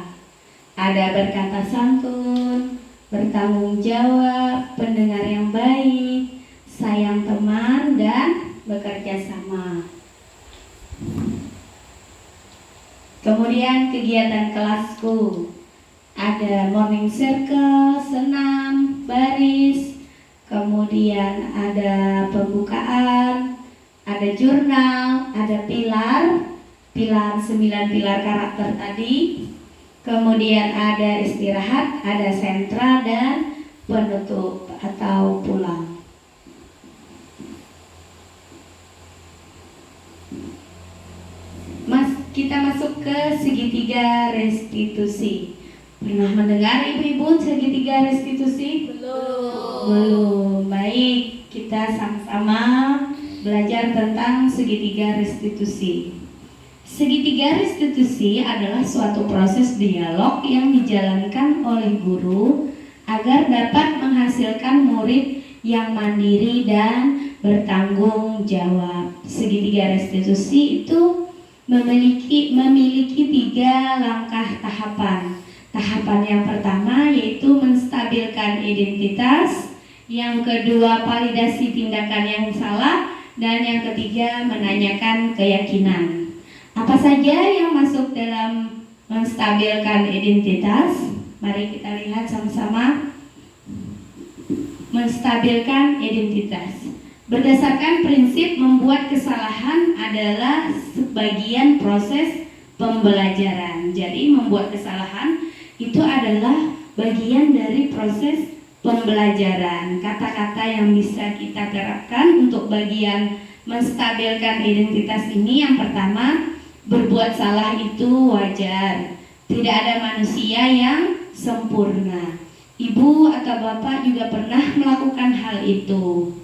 Ada berkata santun, bertanggung jawab, pendengar yang baik, sayang teman, dan bekerja sama. Kemudian kegiatan kelasku, ada morning circle, senam, baris, kemudian ada pembukaan, ada jurnal, ada pilar 9 pilar karakter tadi, kemudian ada istirahat, ada sentra, dan penutup atau pulang. Kita masuk ke segitiga restitusi. Pernah mendengar ibu-ibu segitiga restitusi? Belum. Baik, kita sama-sama belajar tentang segitiga restitusi. Segitiga restitusi adalah suatu proses dialog yang dijalankan oleh guru agar dapat menghasilkan murid yang mandiri dan bertanggung jawab. Segitiga restitusi itu memiliki 3 langkah tahapan. Tahapan yang pertama yaitu menstabilkan identitas, yang kedua validasi tindakan yang salah, dan yang ketiga menanyakan keyakinan. Apa saja yang masuk dalam menstabilkan identitas? Mari kita lihat sama-sama. Menstabilkan identitas. Berdasarkan prinsip membuat kesalahan adalah sebagian proses pembelajaran. Jadi membuat kesalahan itu adalah bagian dari proses pembelajaran. Kata-kata yang bisa kita terapkan untuk bagian menstabilkan identitas ini, yang pertama, berbuat salah itu wajar. Tidak ada manusia yang sempurna. Ibu atau bapak juga pernah melakukan hal itu.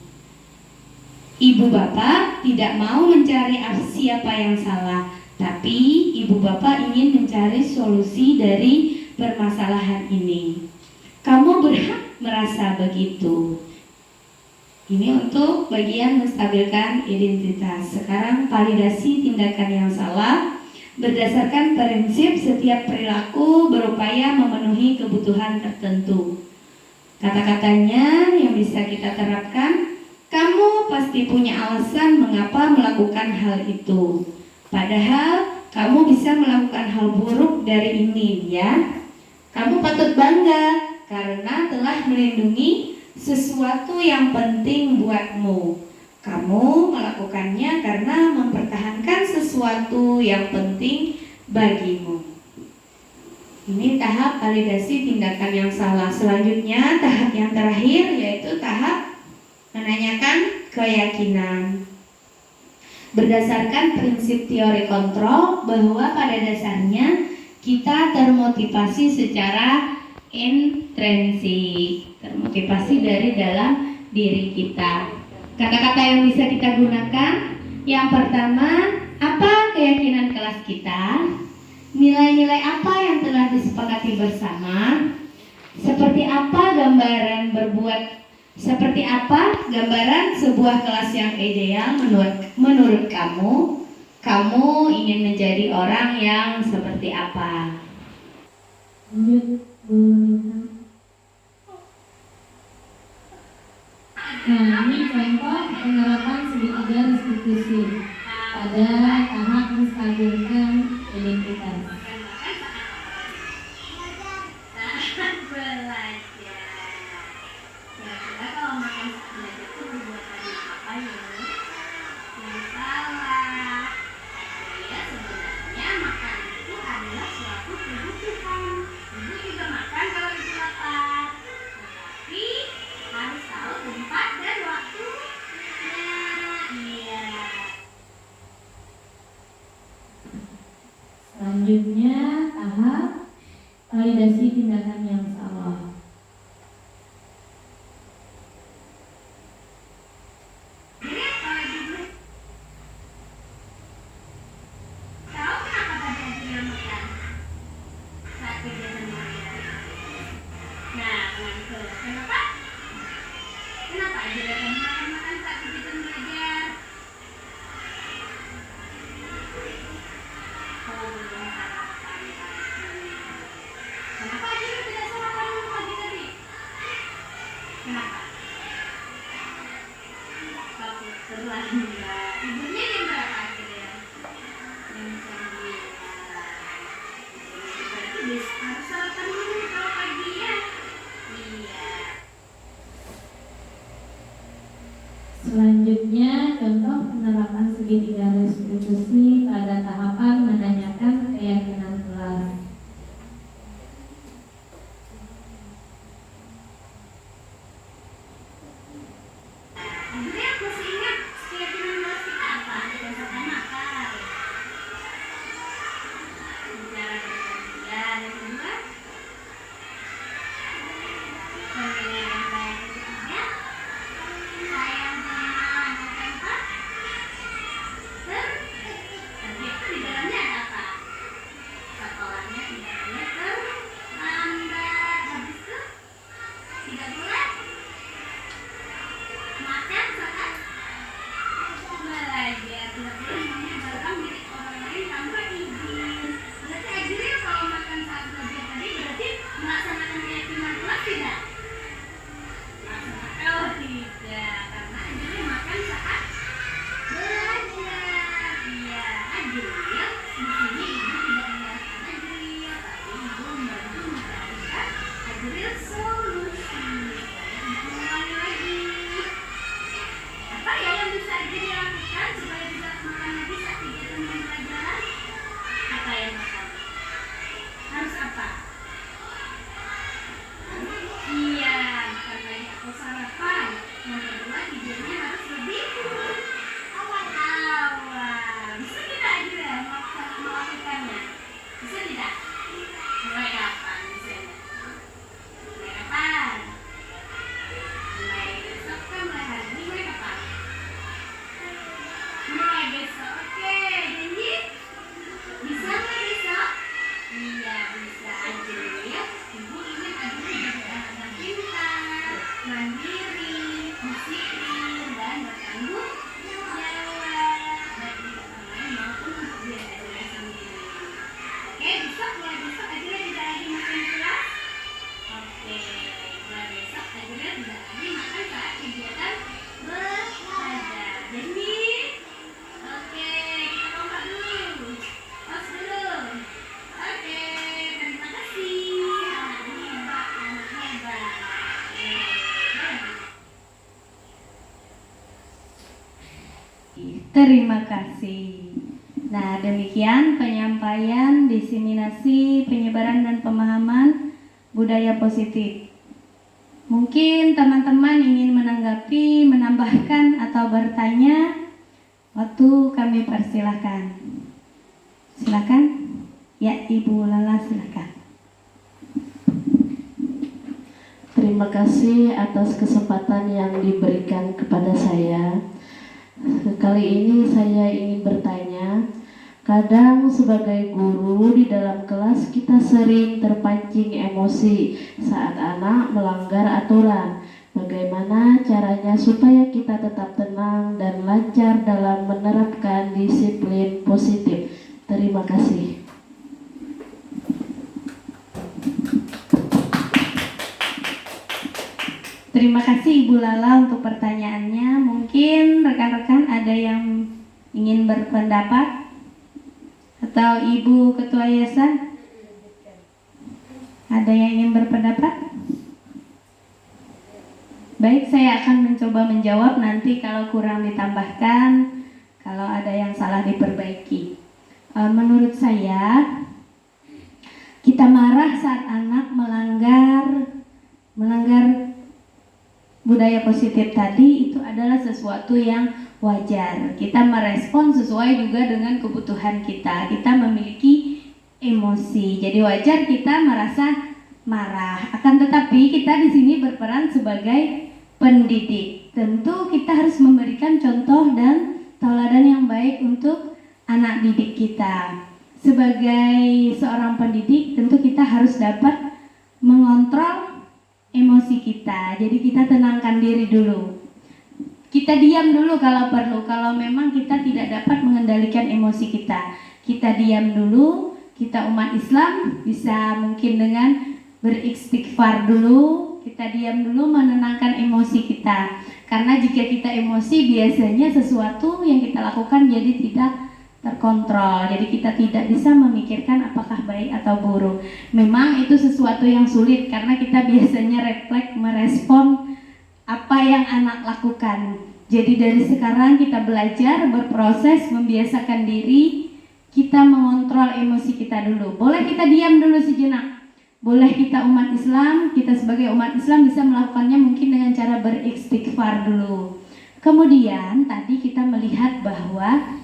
Ibu bapak tidak mau mencari siapa yang salah, tapi ibu bapak ingin mencari solusi dari permasalahan ini. Kamu berhak merasa begitu. Ini untuk bagian menstabilkan identitas. Sekarang validasi tindakan yang salah. Berdasarkan prinsip setiap perilaku berupaya memenuhi kebutuhan tertentu. Kata-katanya yang bisa kita terapkan, kamu pasti punya alasan mengapa melakukan hal itu. Padahal kamu bisa melakukan hal buruk dari ini, ya. Kamu patut bangga karena telah melindungi sesuatu yang penting buatmu. Kamu melakukannya karena mempertahankan sesuatu yang penting bagimu. Ini tahap validasi tindakan yang salah. Selanjutnya, tahap yang terakhir yaitu tahap menanyakan keyakinan. Berdasarkan prinsip teori kontrol bahwa pada dasarnya kita termotivasi secara intrinsik, termotivasi dari dalam diri kita. Kata-kata yang bisa kita gunakan, yang pertama, apa keyakinan kelas kita? Nilai-nilai apa yang telah disepakati bersama? Seperti apa gambaran sebuah kelas yang ideal menurut kamu? Kamu ingin menjadi orang yang seperti apa? Lanjut, Nah, ini contoh penerapan segitiga restitusi pada tahap menstabilkan identitas. Selanjutnya tahap validasi tindakan yang salah. tangan ke. Kenapa? Kenapa ajaran makan-makan saat kegiatan belajar? Oh, belum sarapan pagi. Kenapa ajaran tidak sarapan dulu pagi tadi? Kenapa? Takut terlambat. Ibunya jam berapa akhirnya? Jam 9. Berarti harus sarapan dulu kalau pagi ya. Iya. Selanjutnya, contoh penerapan segitiga restitusi pada tahapan menanyakan keyakinan kelas. Jadi aku masih ingat keyakinan kelas kita apa? Berdasarkan akal. Bicara bergantian. Yang kedua, pemilihan yang baik. Ketiga, sayang mengenal yang keempat. Tadi itu di dalamnya ada apa? Sekolahnya tidak boleh terlambat. Habis itu tidak boleh makan saat belajar. Tidak boleh mengambil barang milik orang lain tanpa izin. Berarti akhirnya kalau makan saat belajar tadi berarti melaksanakan keyakinan kelas tidak? Oh tidak, karena akhirnya makan saat belajar. Iya, akhirnya di sini ibu tidak menyalahkan akhirnya, tapi ibu membantu mencarikan akhirnya solusi. Tidak mengulangi lagi. Apa ya yang bisa akhirnya lakukan supaya tidak makan lagi saat kegiatan pembelajaran? Apa yang makan? Harus apa? Iya, makan lagi atau sarapan. Yang kedua, tidurnya harus lebih awal. Bisa tidak akhirnya melakukannya? Bisa tidak? Mulai kapan misalnya? Mulai kapan? Mulai besok kan, mulai hari ini, mulai kapan? Mulai besok, oke, janji? Bisa mulai besok? Iya, bisa aja ya. Ibu ingin akhirnya jadi anak pintar, mandiri, disiplin, dan bertanggung jawab bagi orang lain maupun untuk diri akhirnya sendiri. Oke, besok mulai besok akhirnya tidak lagi makan di kelas. Oke, mulai besok akhirnya tidak lagi makan saat kegiatan belajar. Jadi, oke, kita kompak dulu. Pause dulu. Oke, terima kasih. Anak hebat, anak hebat. Terima kasih. Nah, demikian penyampaian, diseminasi, penyebaran dan pemahaman budaya positif. Mungkin teman-teman ingin menanggapi, menambahkan atau bertanya, waktu kami persilahkan. Silakan. Ya, Ibu Lala, silakan. Terima kasih atas kesempatan yang diberikan kepada saya. Kali ini saya ingin bertanya, kadang sebagai guru di dalam kelas kita sering terpancing emosi saat anak melanggar aturan. Bagaimana caranya supaya kita tetap tenang dan lancar dalam menerapkan disiplin positif? Terima kasih. Terima kasih Ibu Lala untuk pertanyaannya. Mungkin rekan-rekan ada yang ingin berpendapat? Atau Ibu Ketua Yayasan? Ada yang ingin berpendapat? Baik, saya akan mencoba menjawab, nanti kalau kurang ditambahkan, kalau ada yang salah diperbaiki. Menurut saya, kita marah saat anak melanggar budaya positif tadi itu adalah sesuatu yang wajar. Kita merespon sesuai juga dengan kebutuhan kita. Kita memiliki emosi. Jadi wajar kita merasa marah. Akan tetapi kita di sini berperan sebagai pendidik. Tentu kita harus memberikan contoh dan tauladan yang baik untuk anak didik kita. Sebagai seorang pendidik, tentu kita harus dapat mengontrol emosi kita. Jadi kita tenangkan diri dulu. Kita diam dulu kalau perlu. Kalau memang kita tidak dapat mengendalikan emosi kita, kita diam dulu. Kita umat Islam bisa mungkin dengan beristighfar dulu. Kita diam dulu menenangkan emosi kita. Karena jika kita emosi biasanya sesuatu yang kita lakukan jadi tidak terkontrol. Jadi kita tidak bisa memikirkan apakah baik atau buruk. Memang itu sesuatu yang sulit karena kita biasanya refleks merespon apa yang anak lakukan. Jadi dari sekarang kita belajar berproses membiasakan diri, kita mengontrol emosi kita dulu. Boleh kita diam dulu sejenak. Boleh kita umat Islam, kita sebagai umat Islam bisa melakukannya mungkin dengan cara beristighfar dulu. Kemudian tadi kita melihat bahwa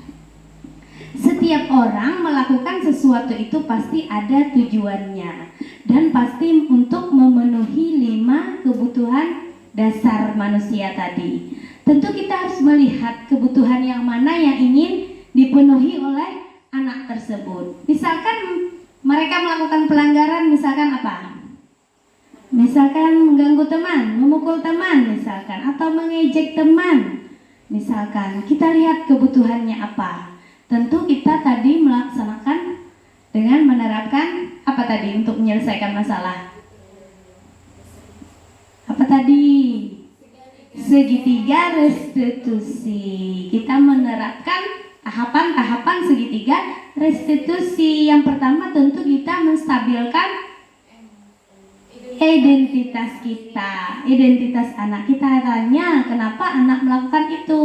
setiap orang melakukan sesuatu itu pasti ada tujuannya dan pasti untuk memenuhi 5 kebutuhan dasar manusia tadi. Tentu kita harus melihat kebutuhan yang mana yang ingin dipenuhi oleh anak tersebut. Misalkan mereka melakukan pelanggaran, misalkan apa? Misalkan mengganggu teman, memukul teman misalkan, atau mengejek teman. Misalkan kita lihat kebutuhannya apa. Tentu kita tadi melaksanakan dengan menerapkan apa tadi untuk menyelesaikan masalah? Apa tadi? Segitiga restitusi. Kita menerapkan tahapan-tahapan segitiga restitusi. Yang pertama tentu kita menstabilkan identitas kita, identitas anak. Kita tanya kenapa anak melakukan itu.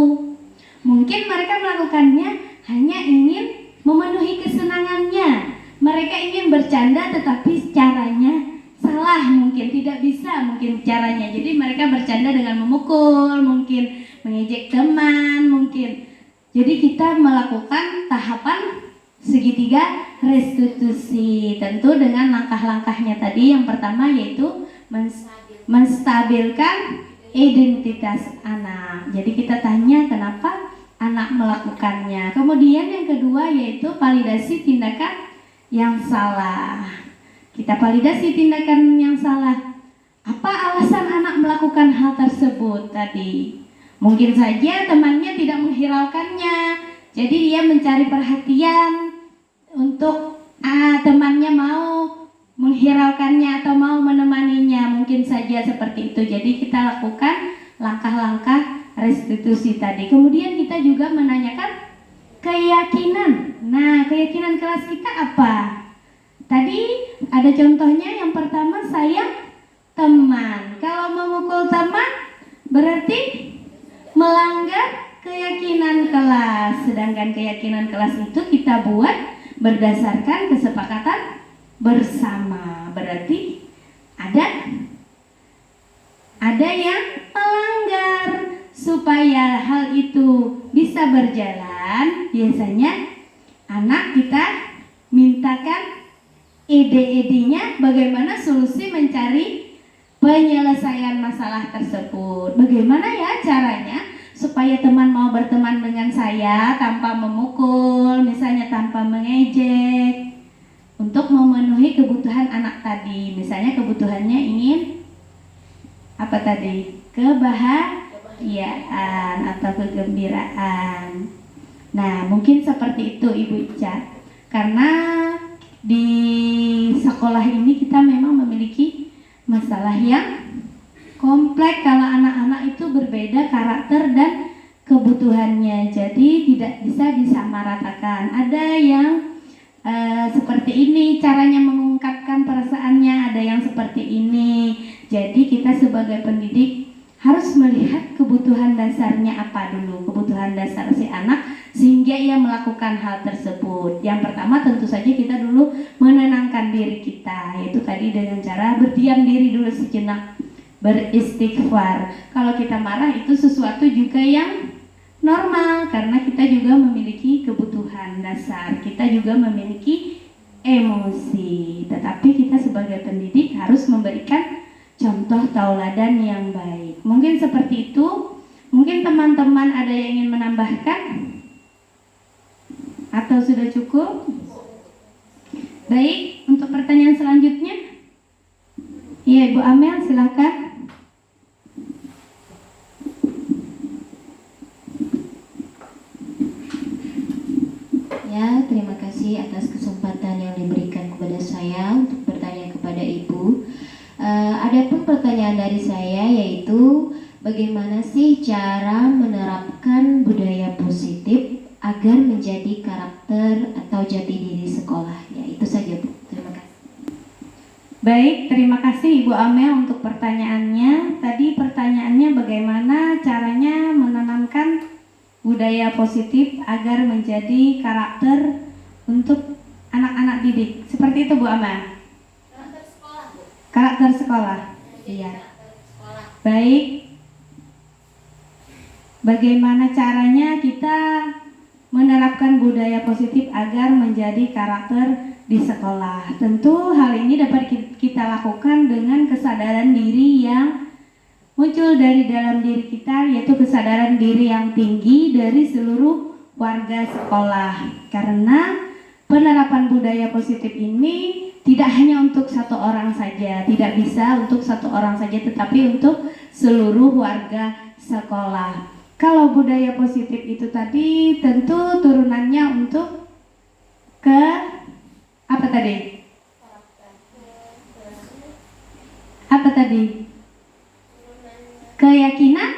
Mungkin mereka melakukannya hanya ingin memenuhi kesenangannya. Mereka ingin bercanda tetapi caranya salah, mungkin tidak bisa mungkin caranya. Jadi mereka bercanda dengan memukul, mungkin mengejek teman, mungkin. Jadi kita melakukan tahapan segitiga restitusi, tentu dengan langkah-langkahnya tadi. Yang pertama yaitu menstabilkan identitas anak. Jadi kita tanya kenapa anak melakukannya. Kemudian yang kedua yaitu validasi tindakan yang salah. Kita validasi tindakan yang salah. Apa alasan anak melakukan hal tersebut tadi? Mungkin saja temannya tidak menghiraukannya. Jadi dia mencari perhatian untuk temannya mau menghiraukannya atau mau menemaninya. Mungkin saja seperti itu. Jadi kita lakukan langkah-langkah restitusi tadi. Kemudian kita juga menanyakan keyakinan. Nah, keyakinan kelas kita apa? Tadi ada contohnya, yang pertama sayang teman. Kalau memukul teman berarti melanggar keyakinan kelas. Sedangkan keyakinan kelas itu kita buat berdasarkan kesepakatan bersama. Berarti ada yang melanggar. Supaya hal itu bisa berjalan, biasanya anak kita mintakan ide-idenya bagaimana solusi mencari penyelesaian masalah tersebut. Bagaimana ya caranya supaya teman mau berteman dengan saya tanpa memukul, misalnya tanpa mengejek, untuk memenuhi kebutuhan anak tadi. Misalnya kebutuhannya ingin apa tadi? Kebahagiaan atau kegembiraan. Nah, mungkin seperti itu Ibu Ica. Karena di sekolah ini kita memang memiliki masalah yang kompleks. Kalau anak-anak itu berbeda karakter dan kebutuhannya, jadi tidak bisa disamaratakan. Ada yang seperti ini caranya mengungkapkan perasaannya, ada yang seperti ini. Jadi kita sebagai pendidik harus melihat kebutuhan dasarnya apa dulu, kebutuhan dasar si anak, sehingga ia melakukan hal tersebut. Yang pertama tentu saja kita dulu menenangkan diri kita, yaitu tadi dengan cara berdiam diri dulu sejenak, beristighfar. Kalau kita marah itu sesuatu juga yang normal, karena kita juga memiliki kebutuhan dasar, kita juga memiliki emosi. Tetapi kita sebagai pendidik harus memberikan contoh tauladan yang baik. Mungkin seperti itu. Mungkin teman-teman ada yang ingin menambahkan? Atau sudah cukup? Baik, untuk pertanyaan selanjutnya. Ya. Ya, Ibu Amel silakan. Ya, terima kasih atas kesempatan yang diberikan kepada saya untuk bertanya kepada Ibu. Adapun pertanyaan dari saya yaitu bagaimana sih cara menerapkan budaya positif agar menjadi karakter atau jati diri sekolah? Ya, itu saja Bu. Terima kasih. Baik, terima kasih Ibu Amel untuk pertanyaannya. Tadi pertanyaannya bagaimana caranya menanamkan budaya positif agar menjadi karakter untuk anak-anak didik. Seperti itu Bu Amel. Karakter sekolah, Bu. Karakter sekolah. Iya. Karakter sekolah. Baik. Bagaimana caranya kita menerapkan budaya positif agar menjadi karakter di sekolah? Tentu hal ini dapat kita lakukan dengan kesadaran diri yang muncul dari dalam diri kita, yaitu kesadaran diri yang tinggi dari seluruh warga sekolah. Karena penerapan budaya positif ini tidak hanya untuk satu orang saja, tidak bisa untuk satu orang saja, tetapi untuk seluruh warga sekolah. Kalau budaya positif itu tadi tentu turunannya untuk ke apa tadi? Apa tadi? Keyakinan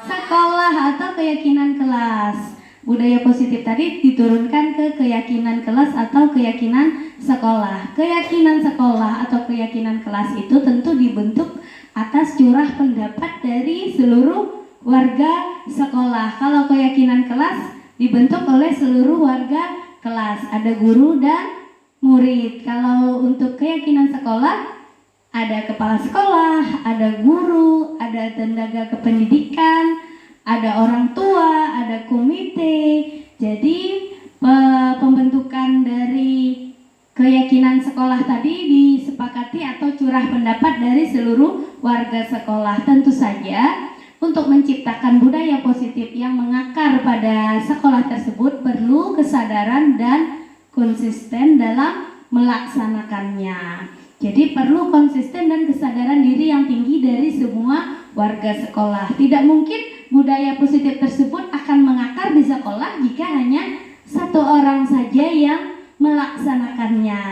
sekolah atau keyakinan kelas. Budaya positif tadi diturunkan ke keyakinan kelas atau keyakinan sekolah. Keyakinan sekolah atau keyakinan kelas itu tentu dibentuk atas curah pendapat dari seluruh warga sekolah. Kalau keyakinan kelas dibentuk oleh seluruh warga kelas, ada guru dan murid. Kalau untuk keyakinan sekolah, ada kepala sekolah, ada guru, ada tenaga kependidikan, ada orang tua, ada komite. Jadi pembentukan dari keyakinan sekolah tadi disepakati atau curah pendapat dari seluruh warga sekolah. Tentu saja untuk menciptakan budaya positif yang mengakar pada sekolah tersebut perlu kesadaran dan konsisten dalam melaksanakannya. Jadi perlu konsisten dan kesadaran diri yang tinggi dari semua warga sekolah. Tidak mungkin budaya positif tersebut akan mengakar di sekolah jika hanya satu orang saja yang melaksanakannya.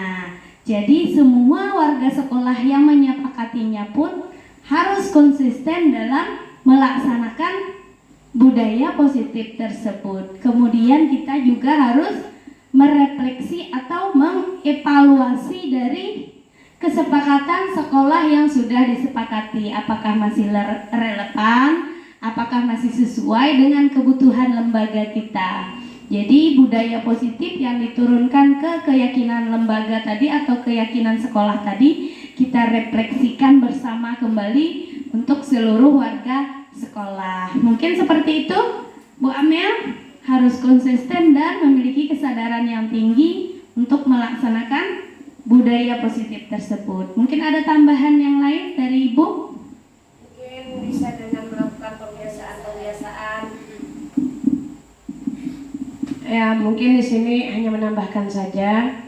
Jadi semua warga sekolah yang menyepakatinya pun harus konsisten dalam melaksanakan budaya positif tersebut. Kemudian kita juga harus merefleksi atau mengevaluasi dari kesepakatan sekolah yang sudah disepakati, apakah masih relevan, apakah masih sesuai dengan kebutuhan lembaga kita. Jadi budaya positif yang diturunkan ke keyakinan lembaga tadi atau keyakinan sekolah tadi kita refleksikan bersama kembali untuk seluruh warga sekolah. Mungkin seperti itu Bu Amel, harus konsisten dan memiliki kesadaran yang tinggi untuk melaksanakan budaya positif tersebut. Mungkin ada tambahan yang lain dari Ibu? Mungkin bisa dengan melakukan pembiasaan-pembiasaan. Ya, mungkin di sini hanya menambahkan saja.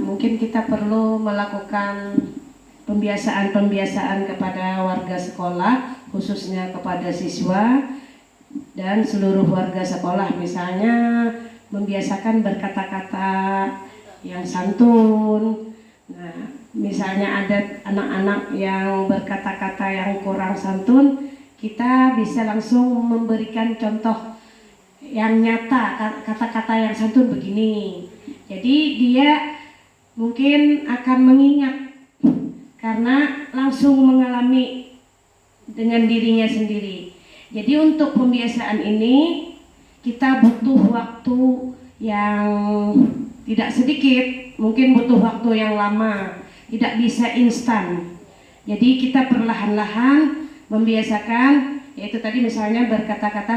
Mungkin kita perlu melakukan pembiasaan-pembiasaan kepada warga sekolah, khususnya kepada siswa dan seluruh warga sekolah. Misalnya membiasakan berkata-kata yang santun. Nah, misalnya ada anak-anak yang berkata-kata yang kurang santun, kita bisa langsung memberikan contoh yang nyata, kata-kata yang santun begini. Jadi dia mungkin akan mengingat karena langsung mengalami dengan dirinya sendiri. Jadi untuk pembiasaan ini kita butuh waktu yang tidak sedikit, mungkin butuh waktu yang lama, tidak bisa instan. Jadi kita perlahan-lahan membiasakan, yaitu tadi misalnya berkata-kata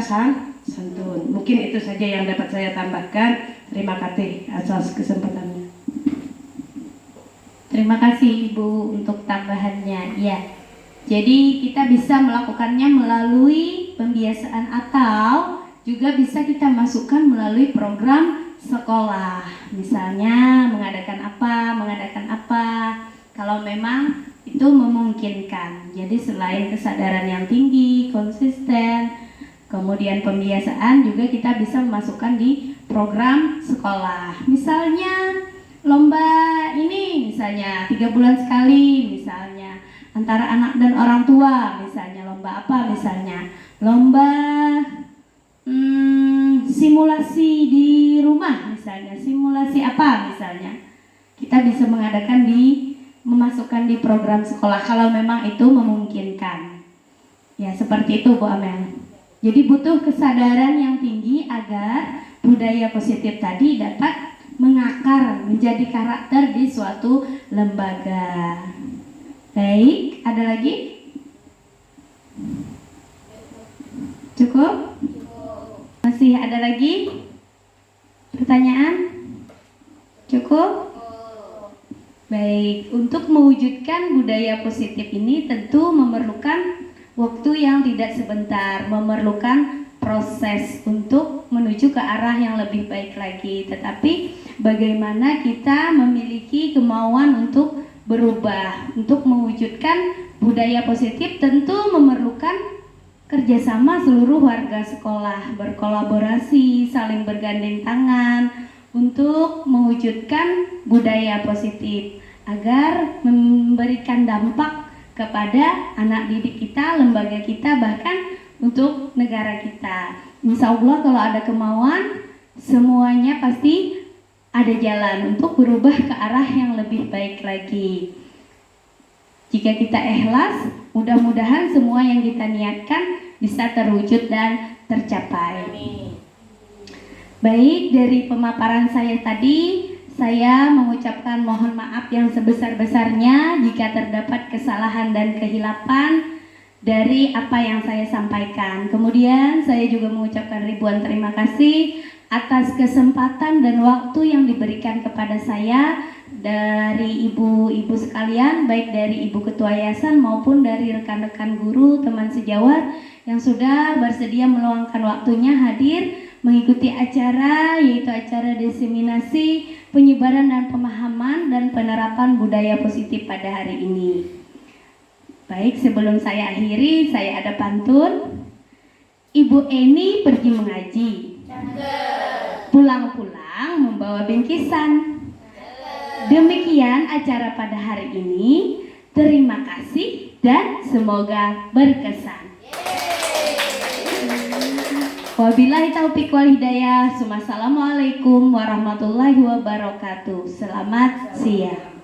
santun. Mungkin itu saja yang dapat saya tambahkan. Terima kasih atas kesempatannya. Terima kasih Ibu untuk tambahannya. Ya. Jadi kita bisa melakukannya melalui pembiasaan atau juga bisa kita masukkan melalui program sekolah. Misalnya mengadakan apa. Kalau kalau memang itu memungkinkan. Jadi selain kesadaran yang tinggi, konsisten, kemudian pembiasaan, juga kita bisa memasukkan di program sekolah. Misalnya lomba ini, misalnya 3 bulan sekali, misalnya antara anak dan orang tua, misalnya lomba apa, misalnya lomba simulasi di rumah, misalnya simulasi apa, misalnya kita bisa memasukkan di program sekolah kalau memang itu memungkinkan. Ya, seperti itu Bu Amel. Jadi butuh kesadaran yang tinggi agar budaya positif tadi dapat mengakar menjadi karakter di suatu lembaga. Baik, ada lagi? Cukup? Masih ada lagi? Pertanyaan? Cukup? Baik, untuk mewujudkan budaya positif ini tentu memerlukan waktu yang tidak sebentar, memerlukan proses untuk menuju ke arah yang lebih baik lagi. Tetapi bagaimana kita memiliki kemauan untuk berubah, untuk mewujudkan budaya positif tentu memerlukan kerjasama seluruh warga sekolah, berkolaborasi, saling bergandeng tangan untuk mewujudkan budaya positif agar memberikan dampak kepada anak didik kita, lembaga kita, bahkan untuk negara kita. Insya Allah kalau ada kemauan, semuanya pasti ada jalan untuk berubah ke arah yang lebih baik lagi. Jika kita ikhlas, mudah-mudahan semua yang kita niatkan bisa terwujud dan tercapai. Baik, dari pemaparan saya tadi, saya mengucapkan mohon maaf yang sebesar-besarnya jika terdapat kesalahan dan kehilapan dari apa yang saya sampaikan. Kemudian saya juga mengucapkan ribuan terima kasih atas kesempatan dan waktu yang diberikan kepada saya dari ibu-ibu sekalian, baik dari Ibu Ketua Yayasan maupun dari rekan-rekan guru, teman sejawat yang sudah bersedia meluangkan waktunya hadir mengikuti acara, yaitu acara diseminasi, penyebaran dan pemahaman dan penerapan budaya positif pada hari ini. Baik, sebelum saya akhiri, saya ada pantun. Ibu Eni pergi mengaji, pulang-pulang membawa bingkisan. Demikian acara pada hari ini. Terima kasih dan semoga berkesan. Wabillahi taufiq wal hidayah. Assalamualaikum warahmatullahi wabarakatuh. Selamat siang.